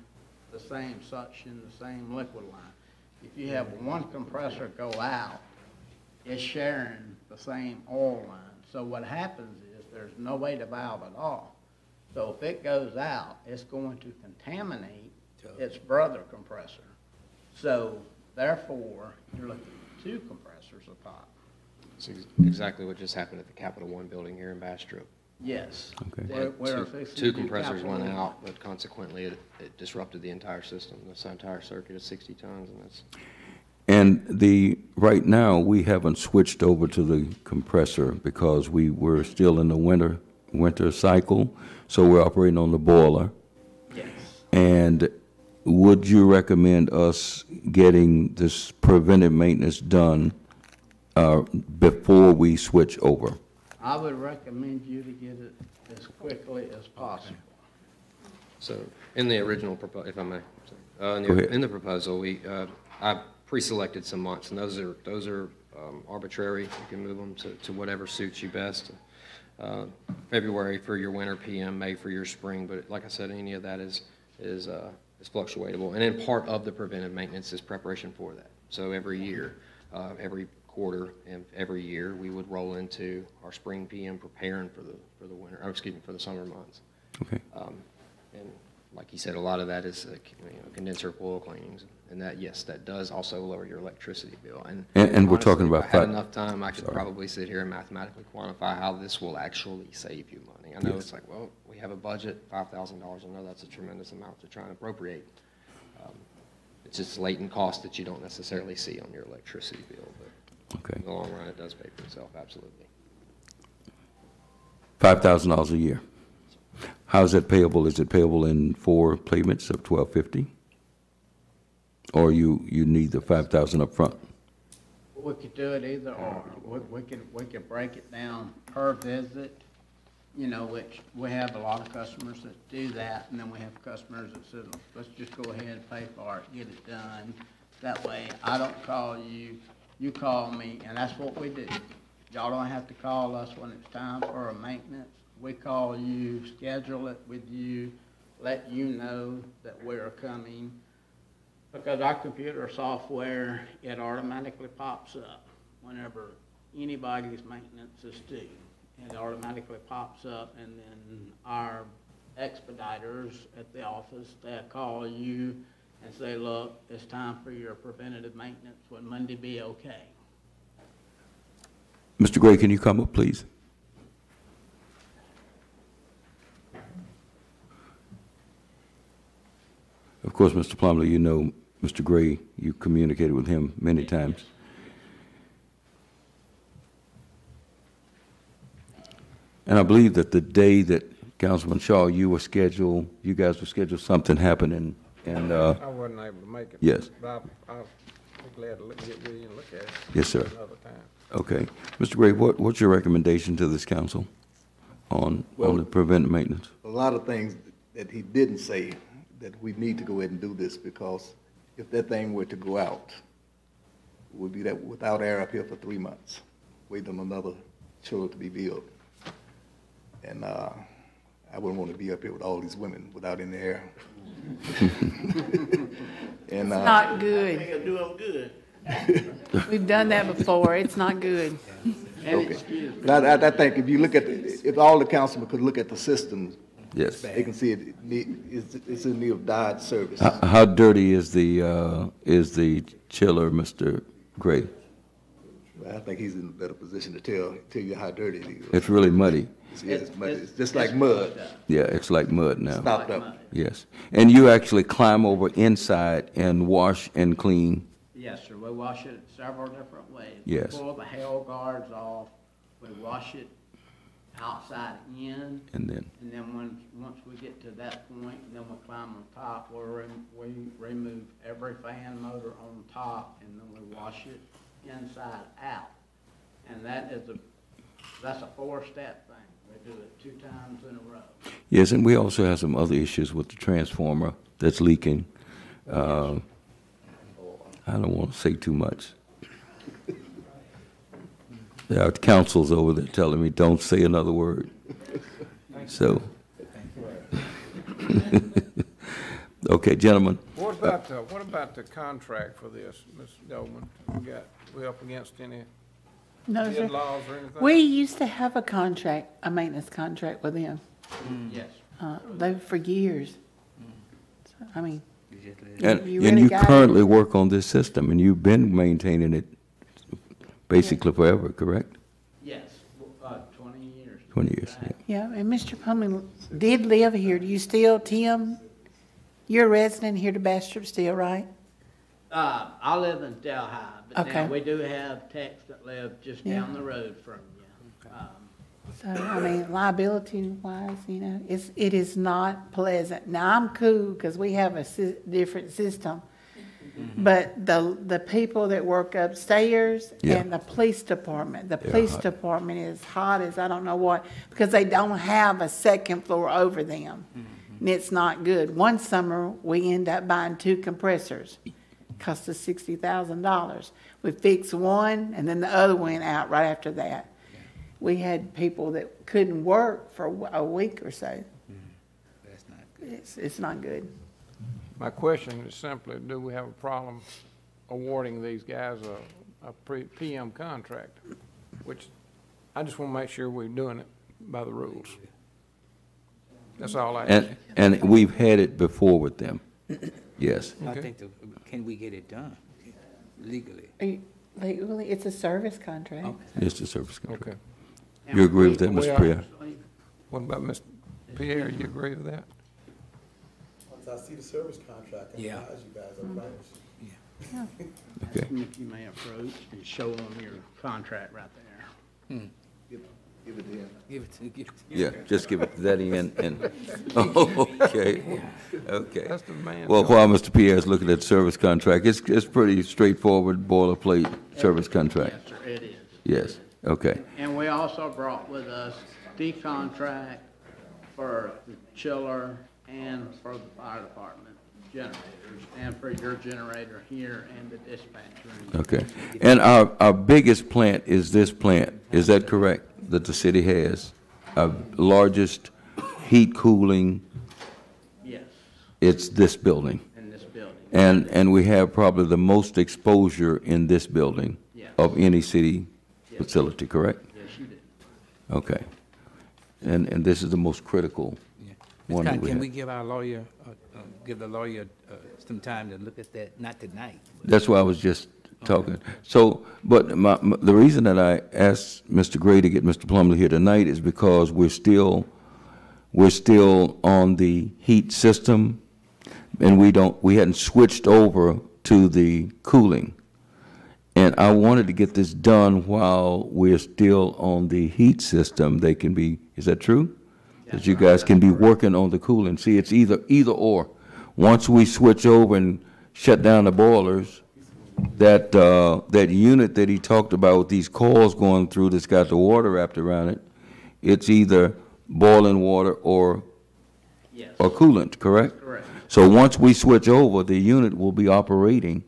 the same suction, the same liquid line. If you have one compressor go out, it's sharing the same oil line. So what happens is there's no way to valve it off. So if it goes out, it's going to contaminate its brother compressor. So therefore, you're looking at 2 compressors a pop. That's exactly what just happened at the Capital One building here in Bastrop. Yes. Okay. Two compressors went out, but consequently it disrupted the entire system. This entire circuit is 60 tons, and that's. And right now we haven't switched over to the compressor because we were still in the winter cycle, so we're operating on the boiler. Yes. And would you recommend us getting this preventive maintenance done before we switch over? I would recommend you to get it as quickly as possible. So in the original proposal, if I may, in the proposal, I pre-selected some months, and those are arbitrary. You can move them to whatever suits you best. February for your winter PM, May for your spring, but like I said, any of that is is fluctuatable. And then part of the preventive maintenance is preparation for that. So every year, every quarter and every year, we would roll into our spring PM preparing for the winter, for the summer months. Okay. And like you said, a lot of that is condenser coil cleanings, and that, yes, that does also lower your electricity bill. And honestly, we're talking about if I had enough time, I could probably sit here and mathematically quantify how this will actually save you money. I know it's like, well, we have a budget, $5,000. I know that's a tremendous amount to try and appropriate. It's just latent cost that you don't necessarily see on your electricity bill, but in the long run, it does pay for itself, absolutely. $5,000 a year. How is that payable? Is it payable in 4 payments of $1,250? Or you need the $5,000 up front? We could do it either or. We could break it down per visit, which we have a lot of customers that do that, and then we have customers that say, let's just go ahead and pay for it, get it done. That way, I don't call you, you call me, and that's what we do. Y'all don't have to call us when it's time for a maintenance. We call you, schedule it with you, let you know that we're coming. Because our computer software, it automatically pops up whenever anybody's maintenance is due. It automatically pops up, and then our expediters at the office, they'll call you and say, look, it's time for your preventative maintenance. Would Monday be okay? Mr. Gray, can you come up, please? Of course, Mr. Plumley, you know Mr. Gray. You communicated with him many times. And I believe that the day that Councilman Shaw, you guys were scheduled, something happened, and I wasn't able to make it. Yes. But I'll be glad to get with you and look at it. Yes, sir. Another time. Okay. Mr. Gray, what's your recommendation to this council on the preventive maintenance? A lot of things that he didn't say that we need to go ahead and do this, because if that thing were to go out, we'd be that without air up here for 3 months, waiting on another chiller to be built. And I wouldn't want to be up here with all these women without any air. And, it's not good. I think it'll do them good. We've done that before. It's not good. Okay. But I think if you look at if all the councilmen could look at the system, yes, they can see it's in need of diet service. How dirty is the chiller, Mr. Gray? Well, I think he's in a better position to tell you how dirty it is. It's really muddy. It's muddy. It's just like mud. Yeah, it's like mud now. Stopped up. Yes. And you actually climb over inside and wash and clean? Yes, sir. We wash it several different ways. Yes. We pull the hail guards off. We wash it outside in. And then once we get to that point, then we climb on top. We remove every fan motor on top, and then we wash it inside out. And that's a 4-step thing. We do it 2 times in a row. Yes, and we also have some other issues with the transformer that's leaking. I don't want to say too much. There are councils over there telling me don't say another word. So, okay, gentlemen. What about the contract for this, Ms. Goldman? We up against any No, sir. laws or anything? We used to have a maintenance contract with them. Yes. For years. So, I mean, And you you, really got currently work on this system, and you've been maintaining it basically forever, correct? Yes, 20 years. 20 years, yeah. Yeah, and Mr. Pullman did live here. Do you still, Tim? You're a resident here to Bastrop still, right? I live in Delhi, but Okay. now we do have techs that live just down the road from you. So, I mean, liability-wise, it is not pleasant. Now, I'm cool because we have a different system. But the people that work upstairs and the police department, department is hot as I don't know what, because they don't have a second floor over them. And it's not good. One summer, we end up buying 2 compressors. Cost us $60,000. We fixed one, and then the other went out right after that. We had people that couldn't work for a week or so. That's not good. It's not good. My question is simply, do we have a problem awarding these guys a PM contract? Which, I just want to make sure we're doing it by the rules. That's all I ask. And we've had it before with them. Yes. I think, can we get it done legally? Legally, it's a service contract. It's a service contract. Okay. You agree with that, Mr. Pierre? What about Mr. Pierre? You agree with that? Once I see the service contract, I advise you guys, I promise you. Yeah. Okay. You may approach and show them your contract right there. Give it to him. Give it to Yeah, just give it to that end and, okay, okay. That's the man. Well, while Mr. Pierre is looking at service contract, it's pretty straightforward boilerplate service contract. Yes, sir, it is. Yes, okay. And we also brought with us the contract for the chiller and for the fire department generators, and for your generator here and the dispatch room. Okay. And our biggest plant is this plant, is that correct, that the city has? Our largest heat cooling? Yes. It's this building? In this building. And we have probably the most exposure in this building of any city facility, correct? Yes, you do. Okay. And this is the most critical one that we Can have. we give our lawyer, give the lawyer some time to look at that, not tonight? That's why I was just talking. So, but the reason that I asked Mr. Gray to get Mr. Plumlee here tonight is because we're still on the heat system, and we hadn't switched over to the cooling. And I wanted to get this done while we're still on the heat system. They can be, is that true? That you guys can be working on the cooling. See, it's either or. Once we switch over and shut down the boilers, that unit that he talked about with these coils going through that's got the water wrapped around it, it's either boiling water or coolant, correct? Correct. So once we switch over, the unit will be operating,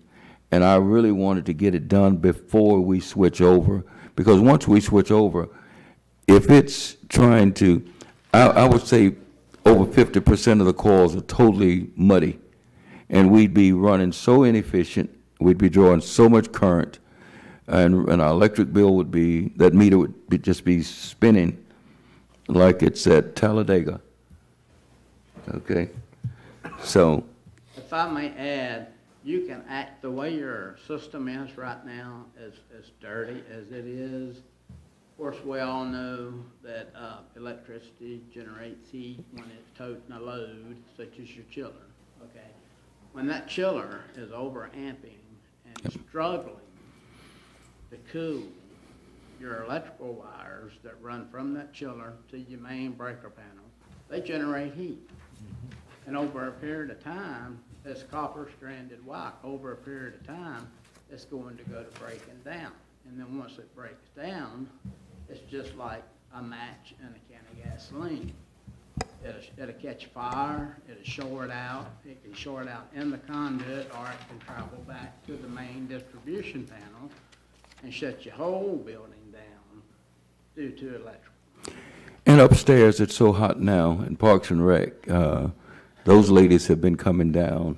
and I really wanted to get it done before we switch over, because once we switch over, if it's trying to, I would say over 50% of the coils are totally muddy, and we'd be running so inefficient, we'd be drawing so much current, and our electric bill would be, that meter would just be spinning like it's at Talladega. Okay? So. If I may add, you can act, the way your system is right now, as dirty as it is. Of course, we all know that electricity generates heat when it's toting a load, such as your chiller, okay? When that chiller is overamping and struggling to cool, your electrical wires that run from that chiller to your main breaker panel, they generate heat. And over a period of time, this copper stranded wire, over a period of time, it's going to go to breaking down. And then once it breaks down, it's just like a match in a can of gasoline. It'll catch fire, it'll short out, it can short out in the conduit, or it can travel back to the main distribution panel and shut your whole building down due to electrical. And upstairs, it's so hot now in Parks and Rec. Those ladies have been coming down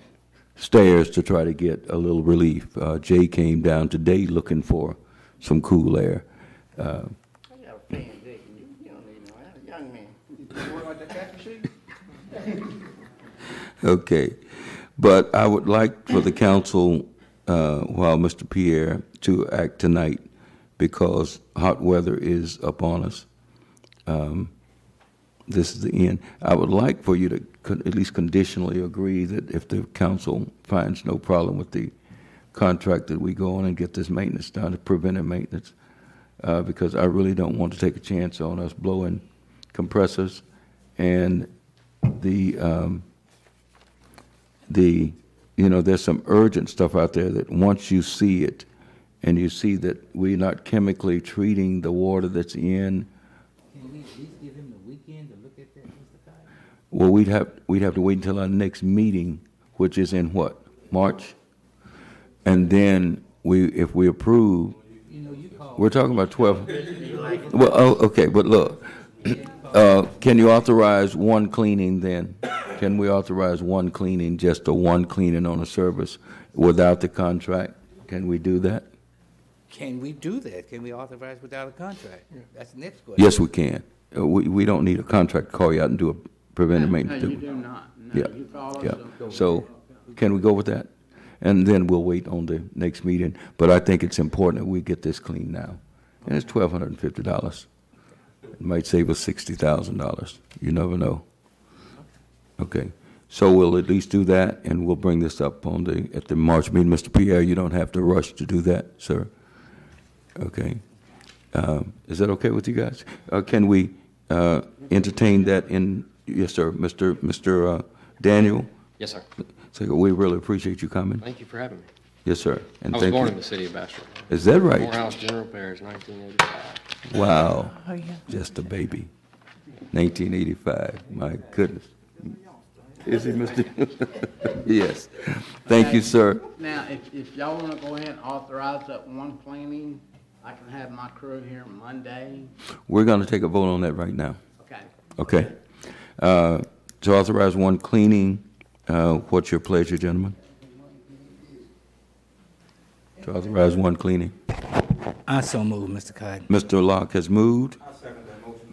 stairs to try to get a little relief. Jay came down today looking for some cool air. I got a fan, Dick, and you don't need no help. Young man. You work like that khaki sheet? Okay. But I would like for the council, while Mr. Pierre, to act tonight because hot weather is upon us. This is the end. I would like for you to at least conditionally agree that if the council finds no problem with the contract, that we go on and get this maintenance done, preventive maintenance, because I really don't want to take a chance on us blowing compressors and you know, there's some urgent stuff out there that once you see it and you see that we're not chemically treating the water that's in. Can we at least give him the weekend to look at that, Mr. Kyle? Well, we'd have to wait until our next meeting, which is in what, March? And then if we approve, we're talking about 12. Well, oh, okay, but look, can you authorize one cleaning then? Can we authorize one cleaning, just a one cleaning on a service without the contract? Can we do that? Can we do that? Can we authorize without a contract? That's the next question. Yes, we can. We don't need a contract to call you out and do a preventive No, maintenance. you do not. No, Yeah, you follow yeah. the- So, can we go with that? And then we'll wait on the next meeting. But I think it's important that we get this cleaned now. And it's $1,250. It might save us $60,000. You never know. Okay. So we'll at least do that, and we'll bring this up at the March meeting. Mr. Pierre, you don't have to rush to do that, sir. Okay. Is that okay with you guys? Can we entertain that in, yes, sir, Mr. Daniel? Yes, sir. So we really appreciate you coming. Thank you for having me. Yes, sir. And I was thank born you. in the city of Bastrop. Is that right? Morehouse General Parish, 1985. Wow. Oh, yeah. Just a baby. 1985. My goodness. Is he, Mr.? Yes. Thank you, sir. Now, if y'all want to go ahead and authorize that one cleaning, I can have my crew here Monday. We're going to take a vote on that right now. Okay. Okay. To authorize one cleaning, what's your pleasure, gentlemen? To authorize one cleaning. I so move, Mr. Cotton. Mr. Locke has moved.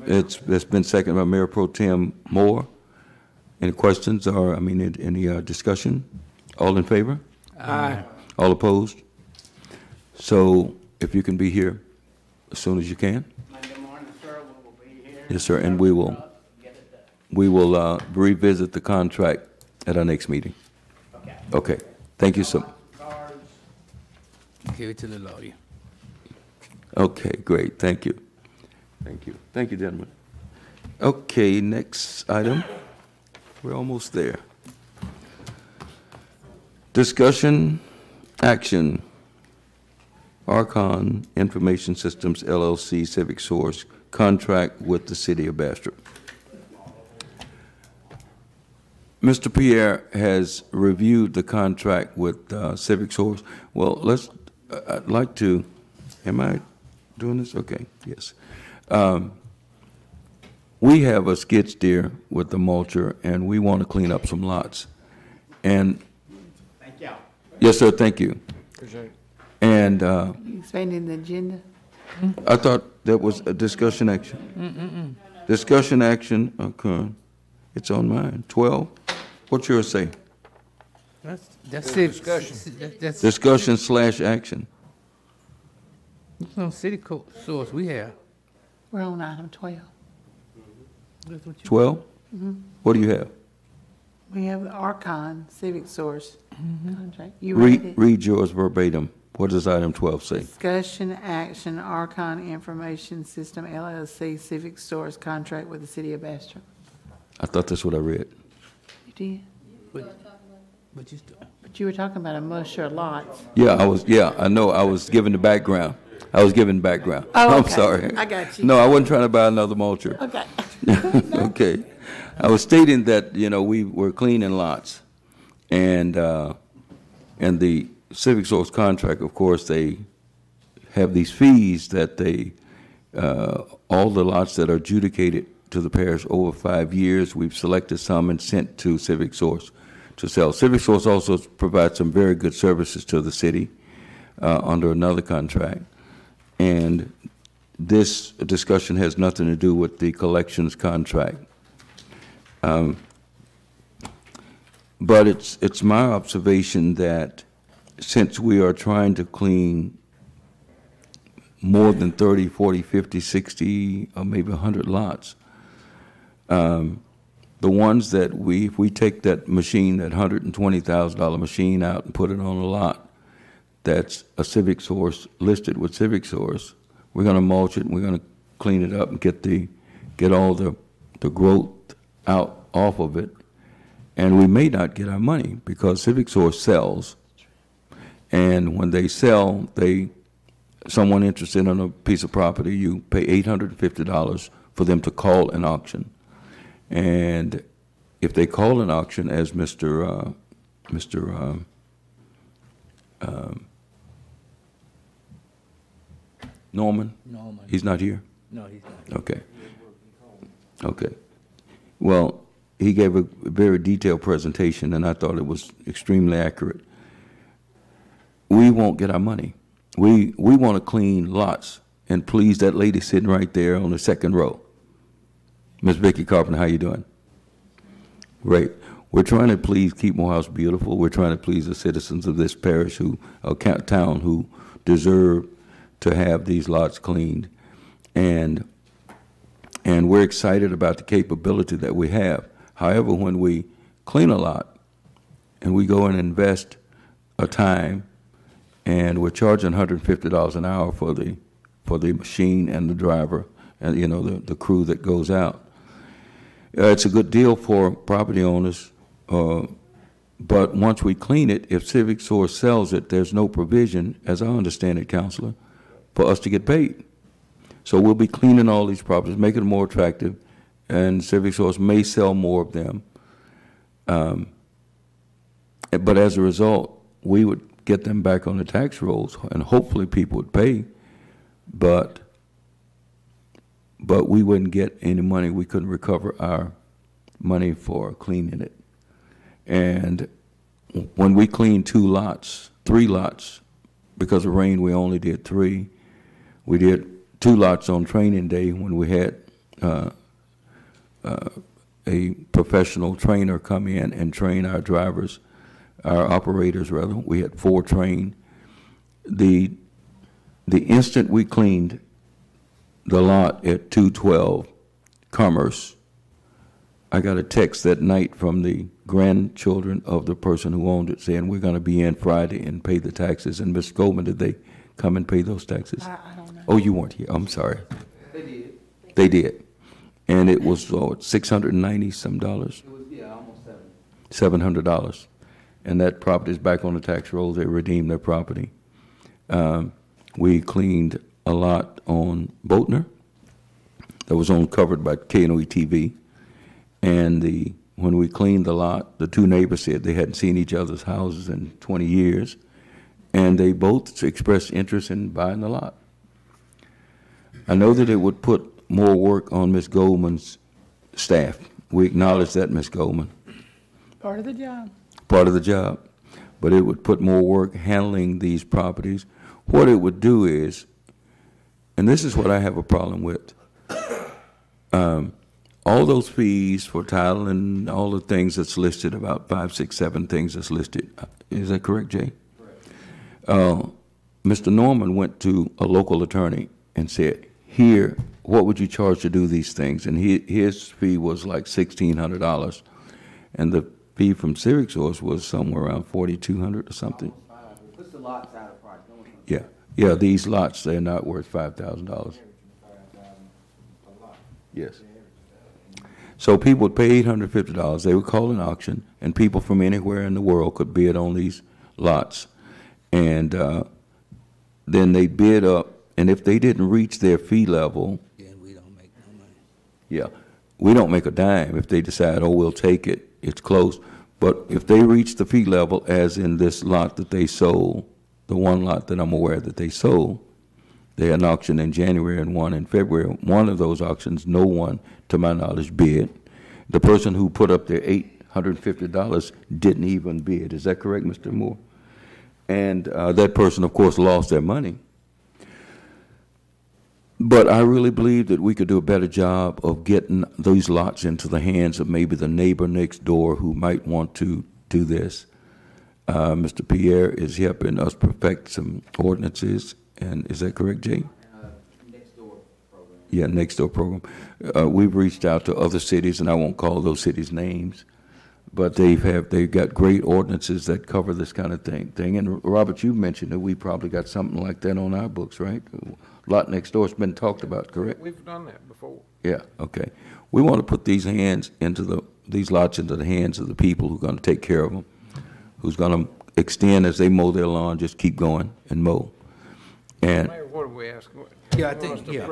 It's been seconded by Mayor Pro Tem Moore. Any questions or, any discussion? All in favor? Aye. All opposed? So if you can be here as soon as you can. Monday morning, sir, we will be here. Yes, sir, and we will revisit the contract at our next meeting. Okay. Okay. Thank you so much. Give it to the lawyer. Okay, great. Thank you. Thank you. Thank you, gentlemen. Okay, next item. We're almost there. Discussion, action. Archon Information Systems LLC Civic Source contract with the City of Bastrop. Mr. Pierre has reviewed the contract with Civic Source. Well, I'd like to, am I doing this? Okay, yes. We have a skid steer with the mulcher, and we want to clean up some lots. And, Thank y'all. yes, sir, thank you. Appreciate it. And Expanding the agenda? I thought that was a discussion action. Discussion action, okay. It's on mine. 12. What's yours say? That's it. Discussion. That's Discussion/action. no city source we have. We're on item 12. That's what you- 12? What do you have? We have the Archon Civic Source contract. You read it? Read yours verbatim. What does item 12 say? Discussion action, Archon Information System LLC Civic Source contract with the City of Bastrop. I thought that's what I read. You did? But you still. But you were talking about a musher lots. Yeah, I know. I was giving the background. Oh, I'm okay. sorry. I got you. No, I wasn't trying to buy another mulcher. Okay. Okay. I was stating that, we were cleaning lots. And the Civic Source contract, of course, they have these fees that all the lots that are adjudicated to the parish over 5 years, we've selected some and sent to Civic Source to sell. Civic Source also provides some very good services to the city under another contract. And this discussion has nothing to do with the collections contract. But it's my observation that since we are trying to clean more than 30, 40, 50, 60, or maybe 100 lots, the ones that if we take that machine, that $120,000 machine out and put it on a lot that's a Civic Source, listed with Civic Source, we're going to mulch it and we're going to clean it up and get all the growth out off of it. And we may not get our money because Civic Source sells. And when they sell, someone interested in a piece of property, you pay $850 for them to call an auction. And if they call an auction, as Mr. Norman? He's not here? No, he's not. Okay. Okay. Well, he gave a very detailed presentation, and I thought it was extremely accurate. We won't get our money. We want to clean lots and please that lady sitting right there on the second row. Miss Vicki Carpenter, how you doing? Great. We're trying to please keep Morehouse beautiful. We're trying to please the citizens of this parish town who deserve to have these lots cleaned. And we're excited about the capability that we have. However, when we clean a lot and we go and invest a time and we're charging $150 an hour for the machine and the driver and, you know, the crew that goes out, it's a good deal for property owners, but once we clean it, if Civic Source sells it, there's no provision, as I understand it, Counselor, for us to get paid. So we'll be cleaning all these properties, making them more attractive, and Civic Source may sell more of them. But as a result, we would get them back on the tax rolls, and hopefully people would pay, but we wouldn't get any money. We couldn't recover our money for cleaning it. And when we cleaned 3 lots, because of rain, we only did 3. We did 2 lots on training day when we had a professional trainer come in and train our drivers, our operators rather. We had 4 trained. The instant we cleaned the lot at 212 Commerce, I got a text that night from the grandchildren of the person who owned it saying, we're going to be in Friday and pay the taxes. And Ms. Goldman, did they come and pay those taxes? I don't know. Oh, you weren't here. I'm sorry. They did. They did. And it was $690 some dollars? It was, yeah, almost $700. And that property is back on the tax rolls. They redeemed their property. We cleaned a lot on Boatner that was covered by KNOE TV. And when we cleaned the lot, the 2 neighbors said they hadn't seen each other's houses in 20 years, and they both expressed interest in buying the lot. I know that it would put more work on Ms. Goldman's staff. We acknowledge that, Ms. Goldman. Part of the job. Part of the job. But it would put more work handling these properties. What it would do is, and this is what I have a problem with, all those fees for title and all the things that's listed, about 5, 6, 7 things that's listed. Is that correct, Jay? Correct. Mr. Norman went to a local attorney and said, here, what would you charge to do these things? And his fee was like $1,600. And the fee from Civic Source was somewhere around $4,200 or something. Puts the lots out of price. Yeah. Yeah, these lots, they're not worth $5,000. Yes. So people would pay $850. They would call an auction, and people from anywhere in the world could bid on these lots. And then they bid up, and if they didn't reach their fee level, then we don't make no money. yeah, we don't make a dime. If they decide, oh, we'll take it, it's close. But if they reach the fee level, as in this lot that they sold, the one lot that I'm aware that they sold, they had an auction in January and one in February. One of those auctions, no one, to my knowledge, bid. The person who put up their $850 didn't even bid. Is that correct, Mr. Moore? And that person, of course, lost their money. But I really believe that we could do a better job of getting those lots into the hands of maybe the neighbor next door who might want to do this. Mr. Pierre is helping us perfect some ordinances. And is that correct, Jay? Next door program. Yeah, next door program. We've reached out to other cities, and I won't call those cities names, but they've got great ordinances that cover this kind of thing. And Robert, you mentioned that we probably got something like that on our books, right? Lot next door has been talked about, correct? We've done that before. Yeah. Okay. We want to put these lots into the hands of the people who are going to take care of them, who's going to extend as they mow their lawn, just keep going and mow. And Mayor, what are we asking? Yeah, I think, yeah.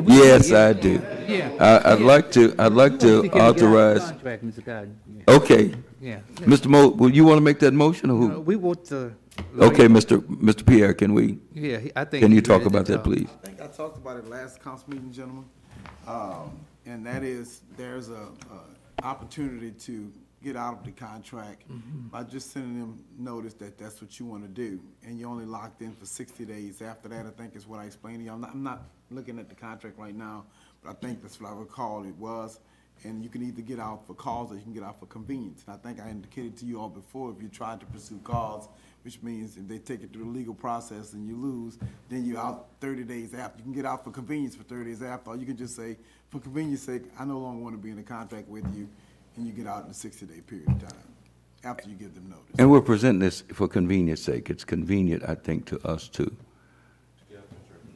Yes, I do. Yeah. I'd like to authorize. Contract, Mr. Cotton. Yeah. Okay. Yeah. Mr. Mo, will you want to make that motion, or who? We want to. Okay, Mr. Pierre, can we? Yeah, I think. Can you talk about that, please? I think I talked about it last council meeting, gentlemen. And that is, there's opportunity to get out of the contract by just sending them notice that that's what you want to do, and you're only locked in for 60 days. After that, I think is what I explained to you. I'm not looking at the contract right now, but I think that's what I recall it was. And you can either get out for cause or you can get out for convenience. And I think I indicated to you all before, if you tried to pursue cause, which means if they take it through the legal process and you lose, then you're out 30 days after. You can get out for convenience for 30 days after, or you can just say, for convenience sake, I no longer want to be in a contract with you, and you get out in a 60-day period of time after you give them notice. And we're presenting this for convenience sake. It's convenient, I think, to us too.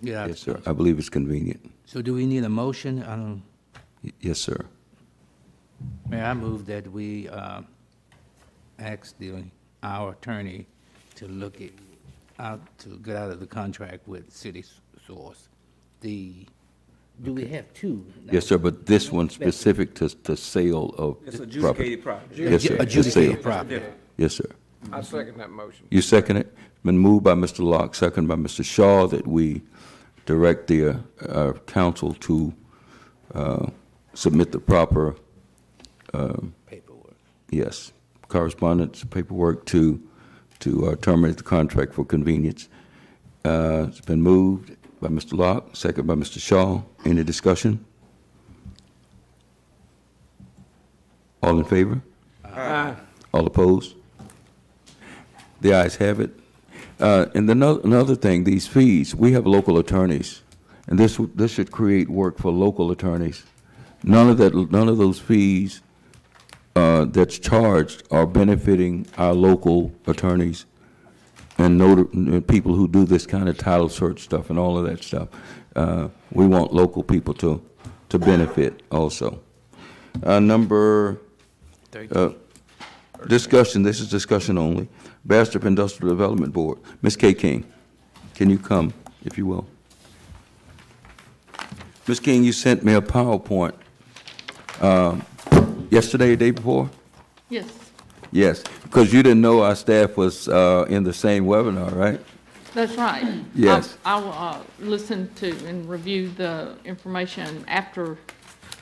Yeah. Yes, sir. I believe it's convenient. So do we need a motion? I don't. Yes, sir. May I move that we ask our attorney to look it out, to get out of the contract with City Source. Do we have two? Yes, sir, but this one specific to sale of It's property. adjudicated property. Yes, sir. Adjudicated The sale. property. Yes, sir. I second that motion. You second it? Been moved by Mr. Locke, second by Mr. Shaw, that we direct the council to submit the proper Paperwork. yes, correspondence, paperwork to terminate the contract for convenience. It's been moved by Mr. Locke, second by Mr. Shaw. Any discussion? All in favor? Aye. All opposed? The ayes have it. And another thing, these fees, we have local attorneys, and this should create work for local attorneys. None of those fees that's charged are benefiting our local attorneys and people who do this kind of title search stuff and all of that stuff. We want local people to benefit also. Number discussion. This is discussion only. Bastrop Industrial Development Board. Ms. Kay King, can you come, if you will? Ms. King, you sent me a PowerPoint yesterday, the day before? Yes. Yes, because you didn't know our staff was in the same webinar, right? That's right. Yes. I'll listen to and review the information after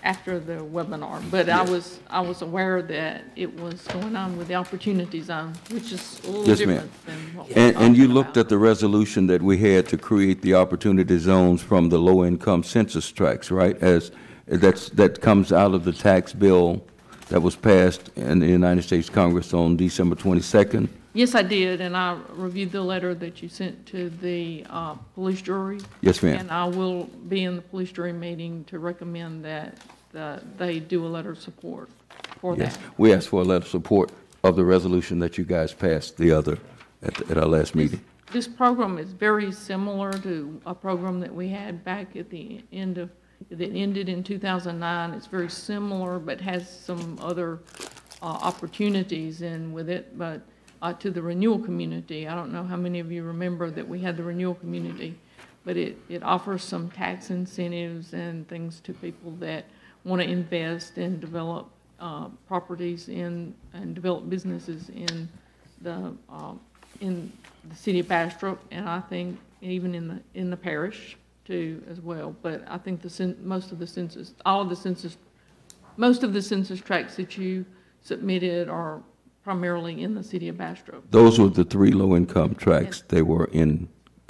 the webinar, but yes. I was aware that it was going on with the Opportunity Zone, which is a little yes, different than what and you looked at the resolution that we had to create the Opportunity Zones from the low-income census tracts, right? As that comes out of the tax bill that was passed in the United States Congress on December 22nd. Yes, I did, and I reviewed the letter that you sent to the police jury. Yes, ma'am. And I will be in the police jury meeting to recommend that they do a letter of support for Yes, that. we asked for a letter of support of the resolution that you guys passed at our last meeting. This program is very similar to a program that we had back at the end of, that ended in 2009. It's very similar, but has some other opportunities in with it. But to the renewal community, I don't know how many of you remember that we had the renewal community, but it offers some tax incentives and things to people that want to invest and develop properties and develop businesses in the city of Bastrop, and I think even in the parish too as well. But I think most of the census tracts that you submitted are primarily in the city of Bastrop. Those were the 3 low-income tracts. They were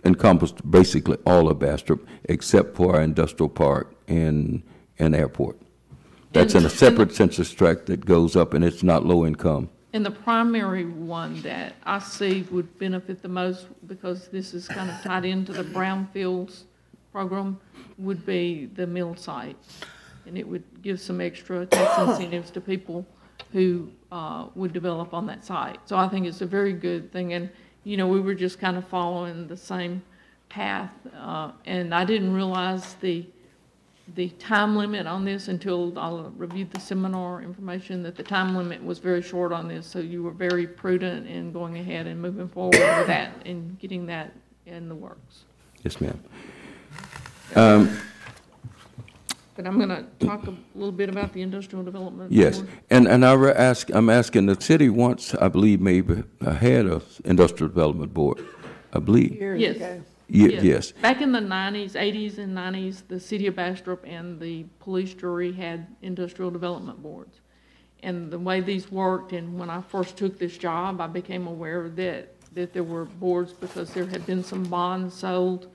encompassed basically all of Bastrop, except for our industrial park and airport. That's in a separate census tract that goes up, and it's not low income. And the primary one that I see would benefit the most, because this is kind of tied into the brownfields program, would be the mill site. And it would give some extra tax incentives to people who would develop on that site. So I think it's a very good thing. And, we were just kind of following the same path. And I didn't realize the time limit on this until I reviewed the seminar information, that the time limit was very short on this. So you were very prudent in going ahead and moving forward with that and getting that in the works. Yes, ma'am. But I'm going to talk a little bit about the industrial development. Yes, board. and I'm asking, the city once, I believe, maybe had an industrial development board, I believe. Yes. Yes. Back in the 90s, 80s and 90s, the city of Bastrop and the police jury had industrial development boards. And the way these worked, and when I first took this job, I became aware that there were boards because there had been some bonds sold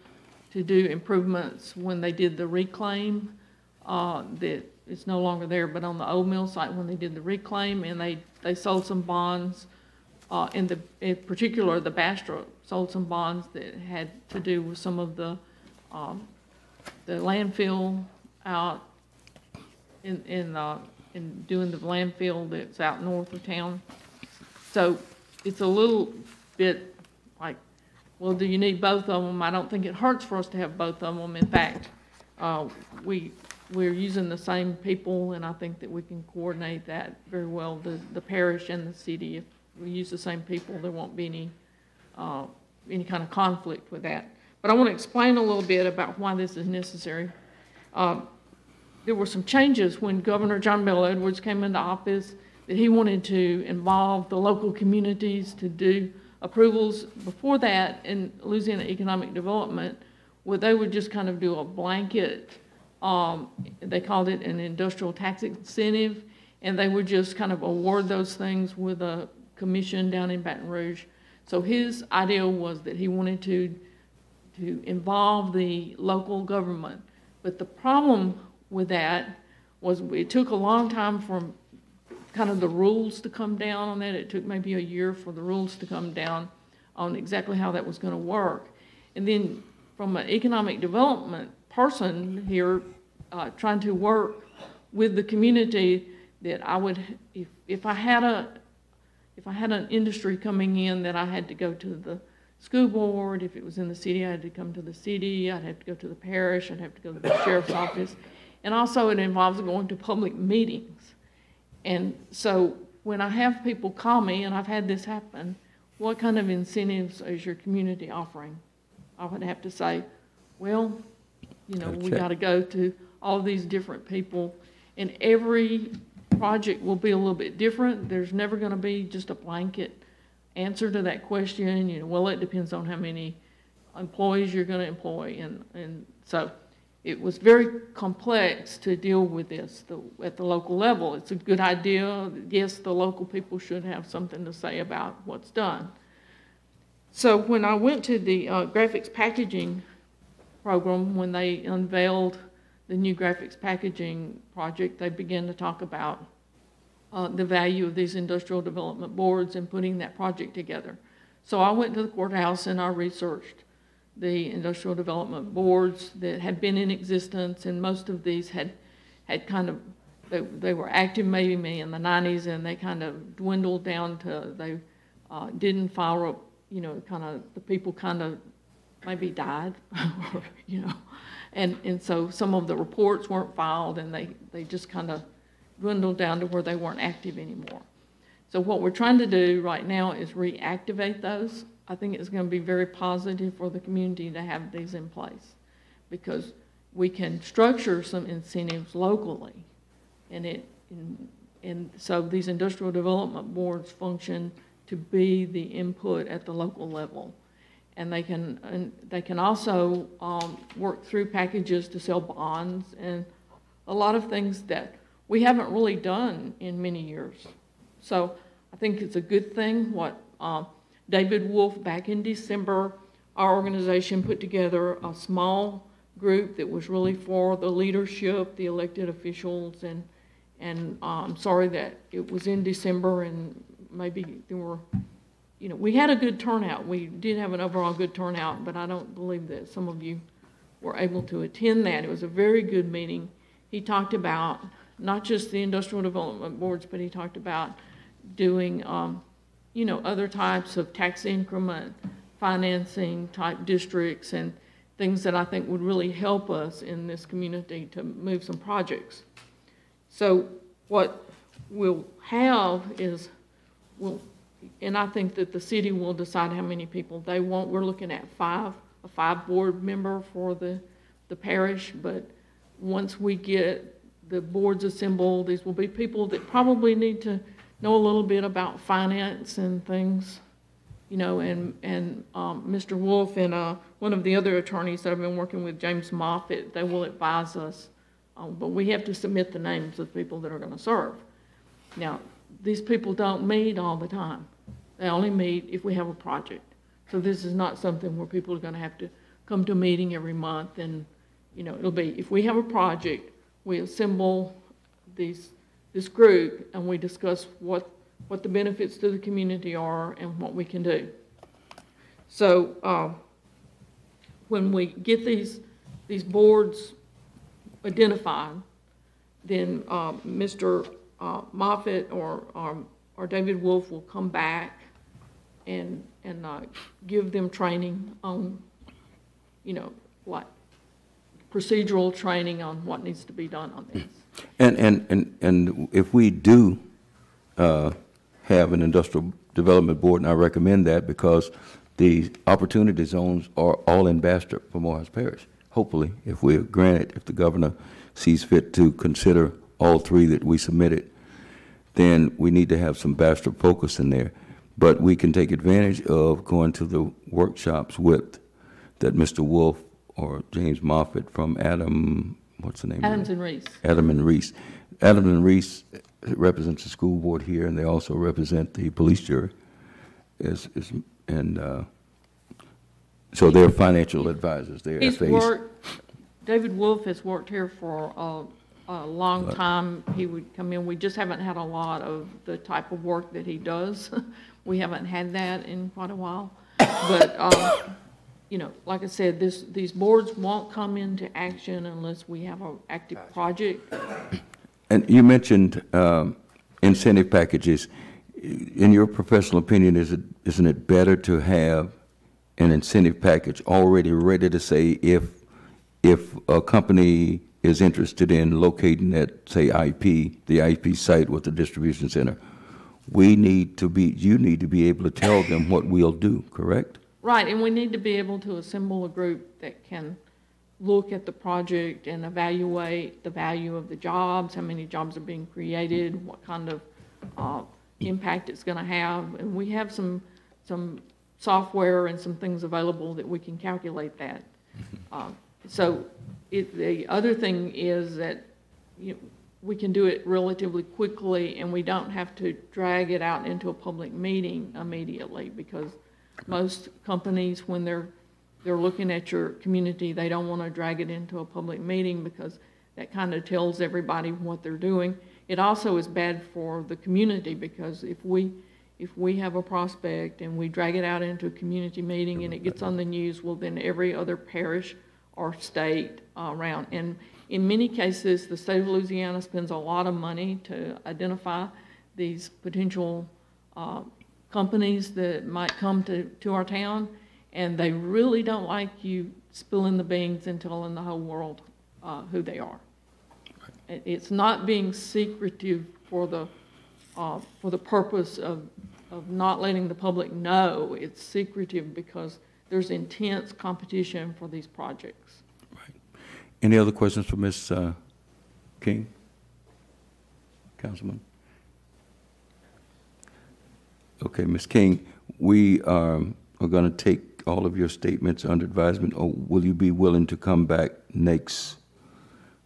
to do improvements when they did the reclaim. That it's no longer there, but on the old mill site when they did the reclaim, and they sold some bonds. In particular, the Bastrop sold some bonds that had to do with some of the landfill out in doing the landfill that's out north of town. So it's a little bit like, well, do you need both of them? I don't think it hurts for us to have both of them. In fact, we're using the same people, and I think that we can coordinate that very well, the parish and the city. If we use the same people, there won't be any kind of conflict with that. But I want to explain a little bit about why this is necessary. There were some changes when Governor John Bel Edwards came into office that he wanted to involve the local communities to do approvals. Before that, in Louisiana Economic Development, where they would just kind of do a blanket, they called it an industrial tax incentive, and they would just kind of award those things with a commission down in Baton Rouge. So his idea was that he wanted to involve the local government. But the problem with that was it took a long time for kind of the rules to come down on that. It took maybe a year for the rules to come down on exactly how that was going to work. And then from an economic development person here, trying to work with the community, that I would, if I had an industry coming in, that I had to go to the school board. If it was in the city, I had to come to the city. I'd have to go to the parish. I'd have to go to the sheriff's office. And also it involves going to public meetings. And so when I have people call me, and I've had this happen, what kind of incentives is your community offering? I would have to say, well, you know, we got to go to all these different people, and every project will be a little bit different. There's never going to be just a blanket answer to that question. You know, well, it depends on how many employees you're going to employ, and so it was very complex to deal with this at the local level. It's a good idea. Yes, the local people should have something to say about what's done. So when I went to the graphics packaging program, when they unveiled the new graphics packaging project, they began to talk about the value of these industrial development boards and putting that project together. So I went to the courthouse and I researched the industrial development boards that had been in existence, and most of these had kind of, they were active maybe in the 90s, and they kind of dwindled down to, they didn't follow up, you know, kind of, the people kind of maybe died, you know, and so some of the reports weren't filed, and they just kind of dwindled down to where they weren't active anymore. So what we're trying to do right now is reactivate those. I think it's going to be very positive for the community to have these in place, because we can structure some incentives locally, and so these industrial development boards function to be the input at the local level, and they can also work through packages to sell bonds and a lot of things that we haven't really done in many years. So I think it's a good thing what David Wolf, back in December, our organization put together a small group that was really for the leadership, the elected officials, and I'm sorry that it was in December, and maybe there were, you know, we had a good turnout. We did have an overall good turnout, but I don't believe that some of you were able to attend that. It was a very good meeting. He talked about not just the industrial development boards, but he talked about doing you know, other types of tax increment financing type districts and things that I think would really help us in this community to move some projects. So what we'll have is, and I think that the city will decide how many people they want. We're looking at a five board member for the parish, but once we get the boards assembled, these will be people that probably need to know a little bit about finance and things, you know, and Mr. Wolf and one of the other attorneys that I've been working with, James Moffitt, they will advise us, but we have to submit the names of people that are going to serve. Now, these people don't meet all the time. They only meet if we have a project. So this is not something where people are going to have to come to a meeting every month and, you know, it'll be, if we have a project, we assemble this group and we discuss what the benefits to the community are and what we can do. So when we get these boards identified, then Mr. Moffitt or David Wolf will come back and give them training on, you know, like procedural training on what needs to be done on this. And if we do have an industrial development board, and I recommend that because the opportunity zones are all in Bastrop for Morehouse Parish. Hopefully, if we grant it, if the governor sees fit to consider all three that we submitted, then we need to have some Bastrop focus in there. But we can take advantage of going to the workshops with that Mr. Wolf or James Moffitt from what's the name? Adams and Reese. Adams and Reese. Adams and Reese represents the school board here, and they also represent the police jury. So they're financial advisors. They're FAs. David Wolf has worked here for a long time. He would come in. We just haven't had a lot of the type of work that he does. We haven't had that in quite a while. But, you know, like I said, these boards won't come into action unless we have an active project. And you mentioned incentive packages. In your professional opinion, isn't it better to have an incentive package already ready to say if a company is interested in locating at, say, the IP site with the distribution center, you need to be able to tell them what we'll do, correct? Right, and we need to be able to assemble a group that can look at the project and evaluate the value of the jobs, how many jobs are being created, what kind of impact it's going to have. And we have some software and some things available that we can calculate that. The other thing is that we can do it relatively quickly and we don't have to drag it out into a public meeting immediately, because most companies, when they're looking at your community, they don't want to drag it into a public meeting because that kind of tells everybody what they're doing. It also is bad for the community, because if we have a prospect and we drag it out into a community meeting and it gets on the news, well, then every other parish or state around. And in many cases, the state of Louisiana spends a lot of money to identify these potential companies that might come to our town, and they really don't like you spilling the beans and telling the whole world who they are. It's not being secretive for the purpose of not letting the public know. It's secretive because there's intense competition for these projects. Right. Any other questions for Ms. King? Councilman? Okay, Ms. King, we are going to take all of your statements under advisement, or will you be willing to come back next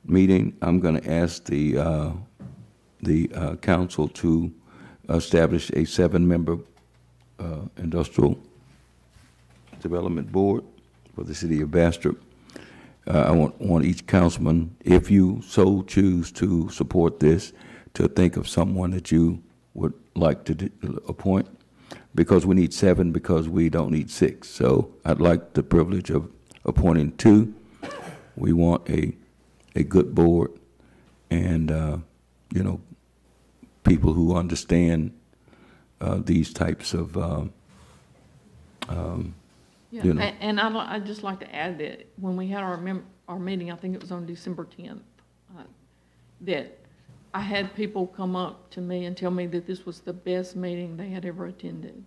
meeting? I'm going to ask the council to establish a 7-member industrial development board for the city of Bastrop. I want each councilman, if you so choose to support this, to think of someone that you would like to appoint, because we need 7 because we don't need 6. So I'd like the privilege of appointing 2. We want a good board and, people who understand these types of, And I'd just like to add that when we had our meeting, I think it was on December 10th, that I had people come up to me and tell me that this was the best meeting they had ever attended.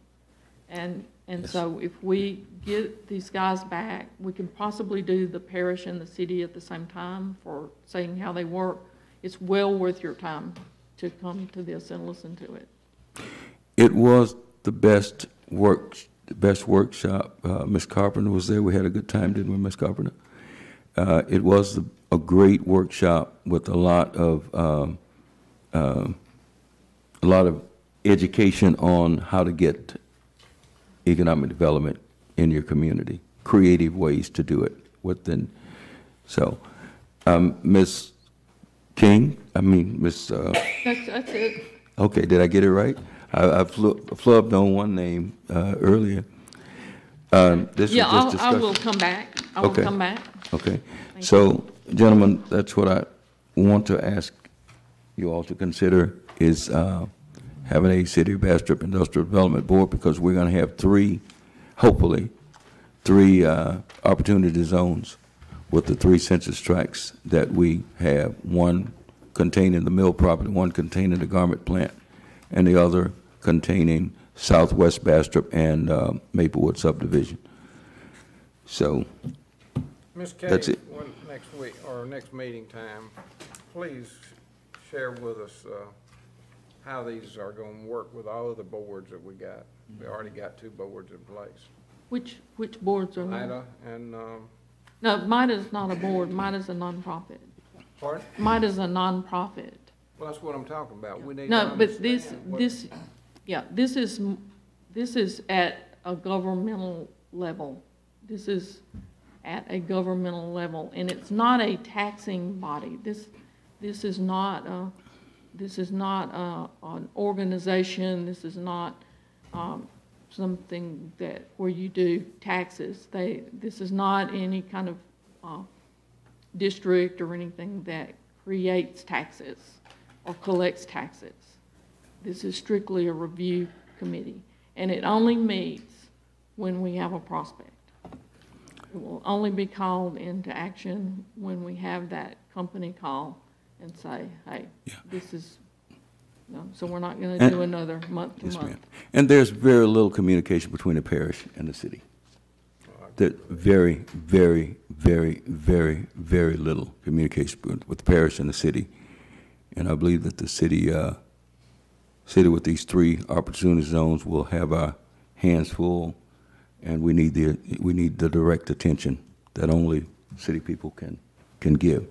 And yes. So if we get these guys back, we can possibly do the parish and the city at the same time for saying how they work. It's well worth your time to come to this and listen to it. It was the best workshop. Ms. Carpenter was there. We had a good time, didn't we, Ms. Carpenter? It was a great workshop with a lot of a lot of education on how to get economic development in your community, creative ways to do it within. So, Ms. King, Ms. That's it. Okay, did I get it right? I flubbed on one name earlier. This Yeah, was just I discussion. will come back. I will Okay. come back. Okay. So, gentlemen, that's what I want to ask you all to consider is having a City of Bastrop Industrial Development Board, because we're going to have hopefully, three opportunity zones with the 3 census tracts that we have, one containing the mill property, one containing the garment plant, and the other containing Southwest Bastrop and Maplewood subdivision. So, Ms. that's Kay, it. next week, or next meeting time, please share with us how these are going to work with all of the boards that we got. We already got 2 boards in place. Which boards are? MIDA and, No, MIDA's not a board. MIDA's a nonprofit. pardon? MIDA's a nonprofit. Well, that's what I'm talking about. We need to No, but understand what- this is at a governmental level. This is at a governmental level, and it's not a taxing body. This is not an organization. This is not something where you do taxes. This is not any kind of district or anything that creates taxes or collects taxes. This is strictly a review committee, and it only meets when we have a prospect. It will only be called into action when we have that company call and say, hey, this is, so we're not going to do another month to Yes, month. ma'am. And there's very little communication between the parish and the city. Very, very, very, very, very little communication with the parish and the city. And I believe that the city with these 3 opportunity zones will have our hands full, and we need the direct attention that only city people can give.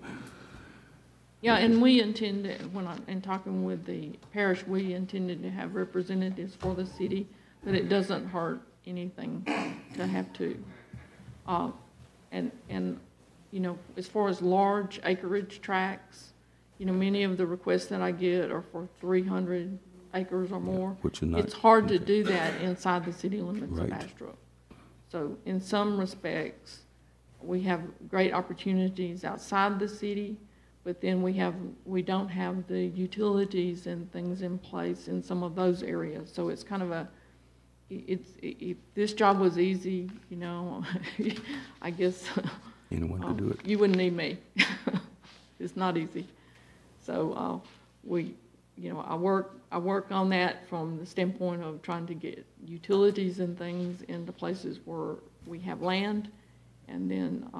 Yeah, and we intended, in talking with the parish, we intended to have representatives for the city, but it doesn't hurt anything to have 2. And as far as large acreage tracts, many of the requests that I get are for 300 acres or more. Which are not, it's hard to do that inside the city limits right. of Bastrop. So in some respects, we have great opportunities outside the city, but then we don't have the utilities and things in place in some of those areas. So it's kind of if this job was easy, I guess anyone could do it. You wouldn't need me. It's not easy. So I work on that from the standpoint of trying to get utilities and things into places where we have land, and then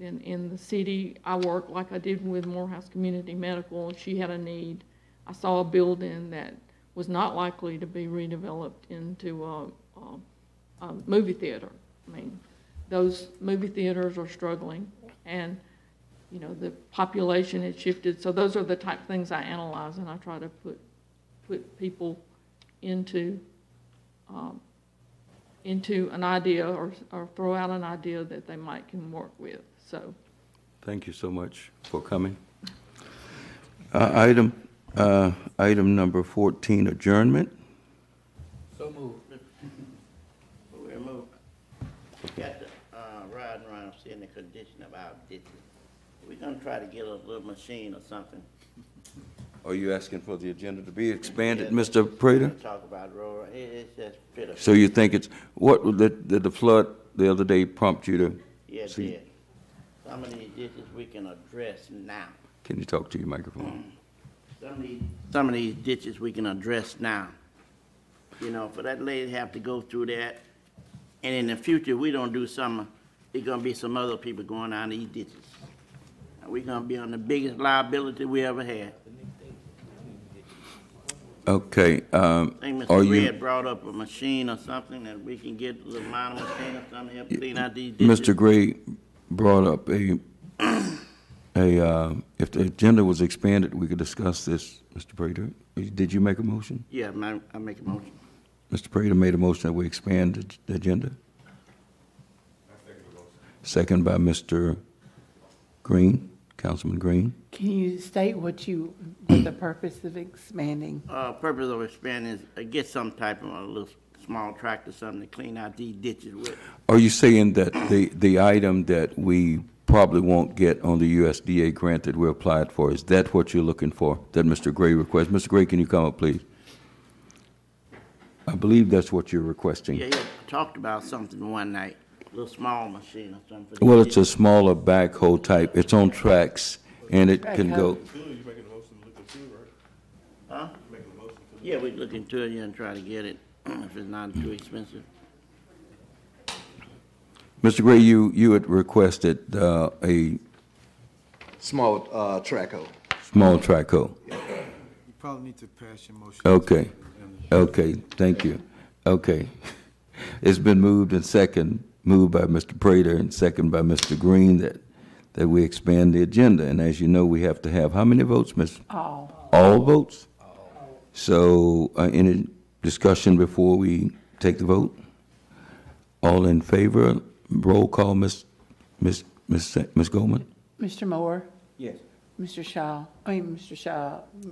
in the city, I work like I did with Morehouse Community Medical. She had a need. I saw a building that was not likely to be redeveloped into a movie theater. I mean, those movie theaters are struggling, and the population has shifted. So those are the type of things I analyze, and I try to put people into an idea or throw out an idea that they can work with. So, thank you so much for coming. Item number 14, adjournment. So moved. We're moved. Got to riding around seeing the condition of our ditches. We're gonna try to get a little machine or something. Are you asking for the agenda to be expanded, Mr. Prater? Talk about road. It's just pitiful. So you think did the flood the other day prompt you to Yes, see? yes. Some of these ditches we can address now. Can you talk to your microphone? Some of these ditches we can address now. For that lady to have to go through that, and in the future, we don't do something, there's gonna be some other people going down these ditches. And we're gonna be on the biggest liability we ever had. Okay. I think Mr. Red brought up a machine or something that we can get, a little minor machine or something to help clean out these ditches. Mr. Gray brought up if the agenda was expanded, we could discuss this, Mr. Prater. Did you make a motion? Yeah, I make a motion. Mr. Prater made a motion that we expand the agenda. Second by Mr. Green, Councilman Green. Can you state what the purpose of expanding? Purpose of expanding is get some type of a little small tractor, something to clean out these ditches with. Are you saying that the item that we probably won't get on the USDA grant that we applied for, is that what you're looking for, that Mr. Gray requests? Mr. Gray, can you come up, please? I believe that's what you're requesting. Yeah, he talked about something one night, a little small machine or something. Well, it's a smaller backhoe type. It's on tracks, and it can go. Huh? Yeah, we look into it and try to get it if it's not too expensive. Mr. Gray, you had requested a Small track hoe. small track hoe. You probably need to pass your motion. Okay. Okay, thank you. Okay. It's been moved by Mr. Prater and second by Mr. Green that we expand the agenda. And as you know, we have to have how many votes, Ms.? All votes? So any discussion before we take the vote? All in favor? Roll call, Ms. Goldman? Mr. Moore? Yes. Mr. Shaw?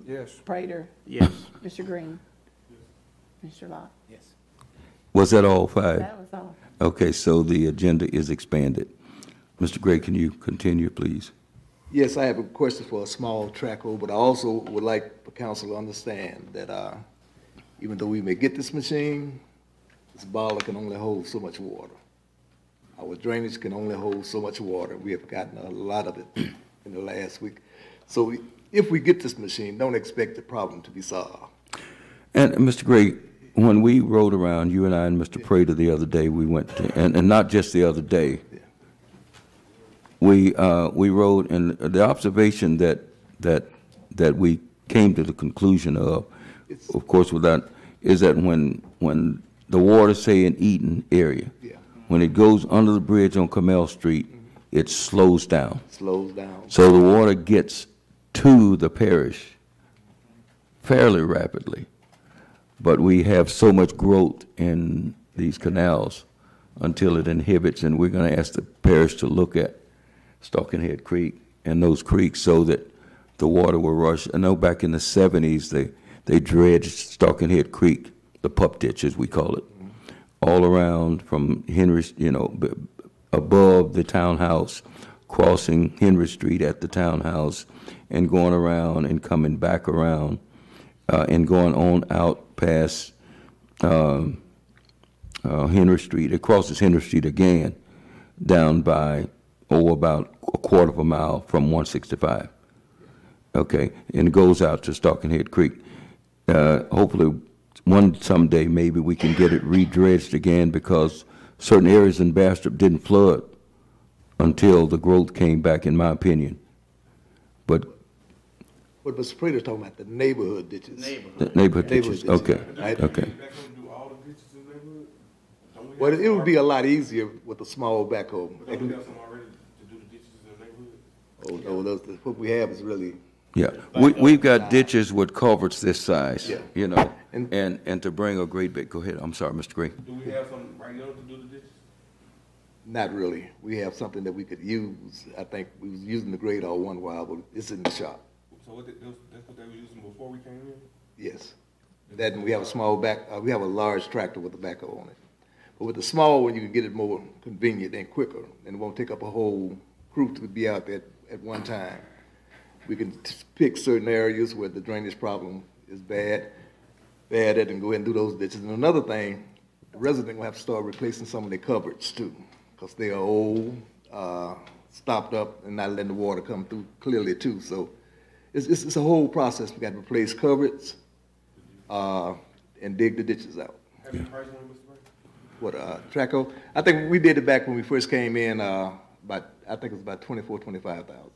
Yes. Prater? Yes. Mr. Green? Mr. Locke? Yes. Was that all five? That was all. Okay, so the agenda is expanded. Mr. Gray, can you continue, please? Yes, I have a question for a small track hoe, but I also would like the council to understand that even though we may get this machine, this boiler can only hold so much water. Our drainage can only hold so much water. We have gotten a lot of it in the last week. So if we get this machine, don't expect the problem to be solved. And Mr. Gray, when we rode around, you and I and Mr. Prater the other day, we went to, and not just the other day, we rode, and the observation that we came to the conclusion of course, is that when the water, say in Eaton area, when it goes under the bridge on Camel Street, it slows down. Slows down. So the water gets to the parish fairly rapidly. But we have so much growth in these canals until it inhibits, and we're going to ask the parish to look at Stalking Creek and those creeks so that the water will rush. I know back in the 70s they dredged Stalking Creek, the pup ditch as we call it, all around from Henry, above the townhouse, crossing Henry Street at the townhouse, and going around and coming back around, and going on out past Henry Street. It crosses Henry Street again, down by, about a quarter of a mile from 165. Okay, and it goes out to Stalking Creek. Hopefully, someday maybe we can get it redredged again, because certain areas in Bastrop didn't flood until the growth came back, in my opinion. But what Mr. Prater's talking about, the neighborhood ditches. Neighborhood ditches. Okay. Right? Okay. Well, it would be a lot easier with a small backhoe. What we have is really. Yeah, we've got ditches with culverts this size, yeah. and to bring a great big, go ahead, I'm sorry, Mr. Gray. Do we have some right now to do the ditches? Not really. We have something that we could use. I think we was using the grade all one while, but it's in the shop. So that's what they were using before we came in? Yes. That, and we have a small we have a large tractor with a backhoe on it. But with the small one, you can get it more convenient and quicker, and it won't take up a whole crew to be out there at one time. We can pick certain areas where the drainage problem is bad at, and go ahead and do those ditches. And another thing, the resident will have to start replacing some of their cupboards too, because they are old, stopped up, and not letting the water come through clearly too. So it's a whole process. We got to replace cupboards and dig the ditches out. Have you priced one, Mr. Gray? What, Traco? I think we did it back when we first came in, I think it was about $25,000.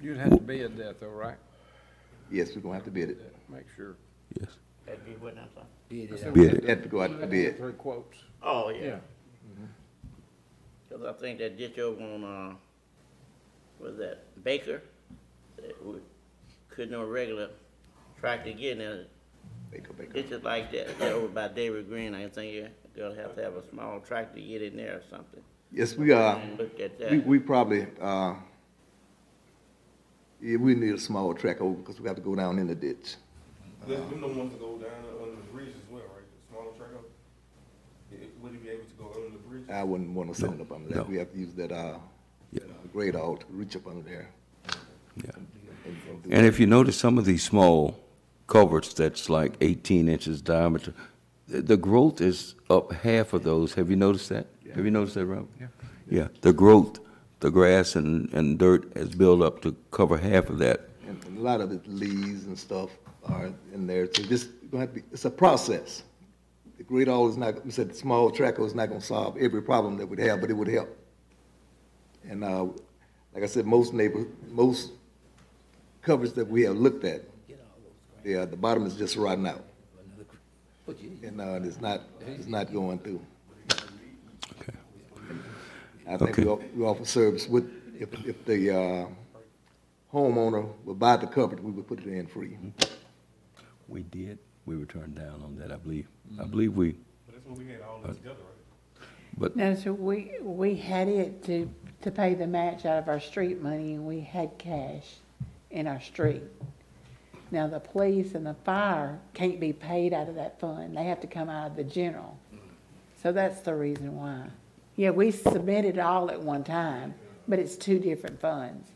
You'd have to bid that though, right? Yes, we're gonna have to bid it. Make sure. Yes. That'd be what I'm saying. Bid it. Have to go out to bid. 3 quotes. Oh, yeah. Because I think that ditch over on, what's that? Baker, couldn't no regular tractor get in there. Baker. It's just like that, over by David Green, I think they'll have to have a small tractor to get in there or something. Yes, we are. Looked at that. We probably, yeah, we need a small track over because we have to go down in the ditch. Them the ones that go down under the bridge as well, right? The smaller track up? Would he be able to go under the bridge? I wouldn't want to send up under that. No. We have to use that, grade out to reach up under there. Yeah. And if you notice some of these small culverts that's like 18 inches diameter, the growth is up half of those. Have you noticed that? Yeah. Have you noticed that, Rob? Yeah. Yeah. The growth, the grass and dirt has built up to cover half of that. And a lot of it leaves and stuff are in there. So just gonna have to be, it's a process. The grade all is not, we said the small tracker is not going to solve every problem that we'd have, but it would help. And like I said, most coverage that we have looked at, the bottom is just rotting out. And it's not going through. Okay. I think we offer service with, if the homeowner would buy the coverage, we would put it in free. We did. We were turned down on that, I believe. I believe we. But that's what we had all together, right? But No, so we had it to pay the match out of our street money, and we had cash in our street. Now, the police and the fire can't be paid out of that fund. They have to come out of the general. So that's the reason why. Yeah, we submitted all at one time, but it's two different funds.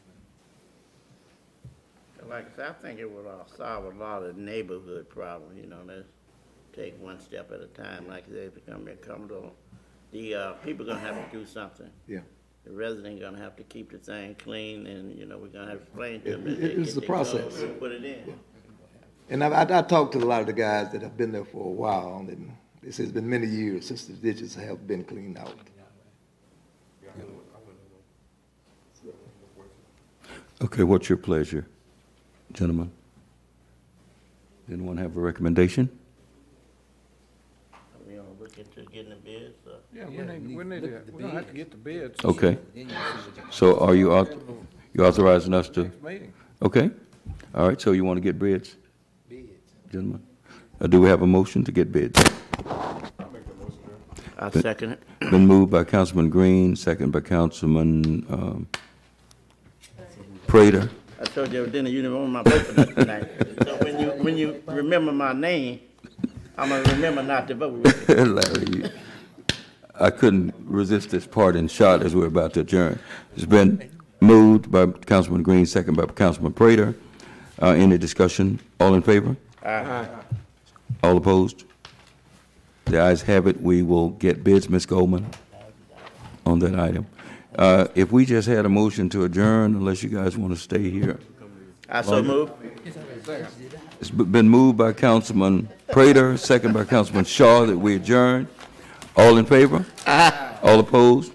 Like I said, I think it would solve a lot of neighborhood problems, let's take one step at a time, like they become incumbent. The people gonna have to do something. Yeah. The resident gonna have to keep the thing clean, and, we're gonna have to explain to them that it's a process. Put it in. Yeah. And I talked to a lot of the guys that have been there for a while, and they say it's been many years since the ditches have been cleaned out. okay, what's your pleasure, gentlemen? Anyone have a recommendation? We gonna look into getting the bids, Yeah, we need to, we're gonna have to get the bids. Okay. So are you authorizing us to? Next meeting. Okay. All right, so you want to get bids? Gentlemen? Do we have a motion to get bids? I'll second it. Been moved by Councilman Green, second by Councilman Prater. I told you at dinner you didn't want my vote for that tonight. So when you remember my name, I'm gonna remember not to vote. Larry, I couldn't resist this parting shot as we're about to adjourn. It's been moved by Councilman Green, second by Councilman Prater. Any discussion? All in favor? Aye. All opposed? The ayes have it. We will get bids, Ms. Goldman, on that item. If we just had a motion to adjourn, unless you guys want to stay here. I so move. It's been moved by Councilman Prater, second by Councilman Shaw, that we adjourn. All in favor? Aye. All opposed?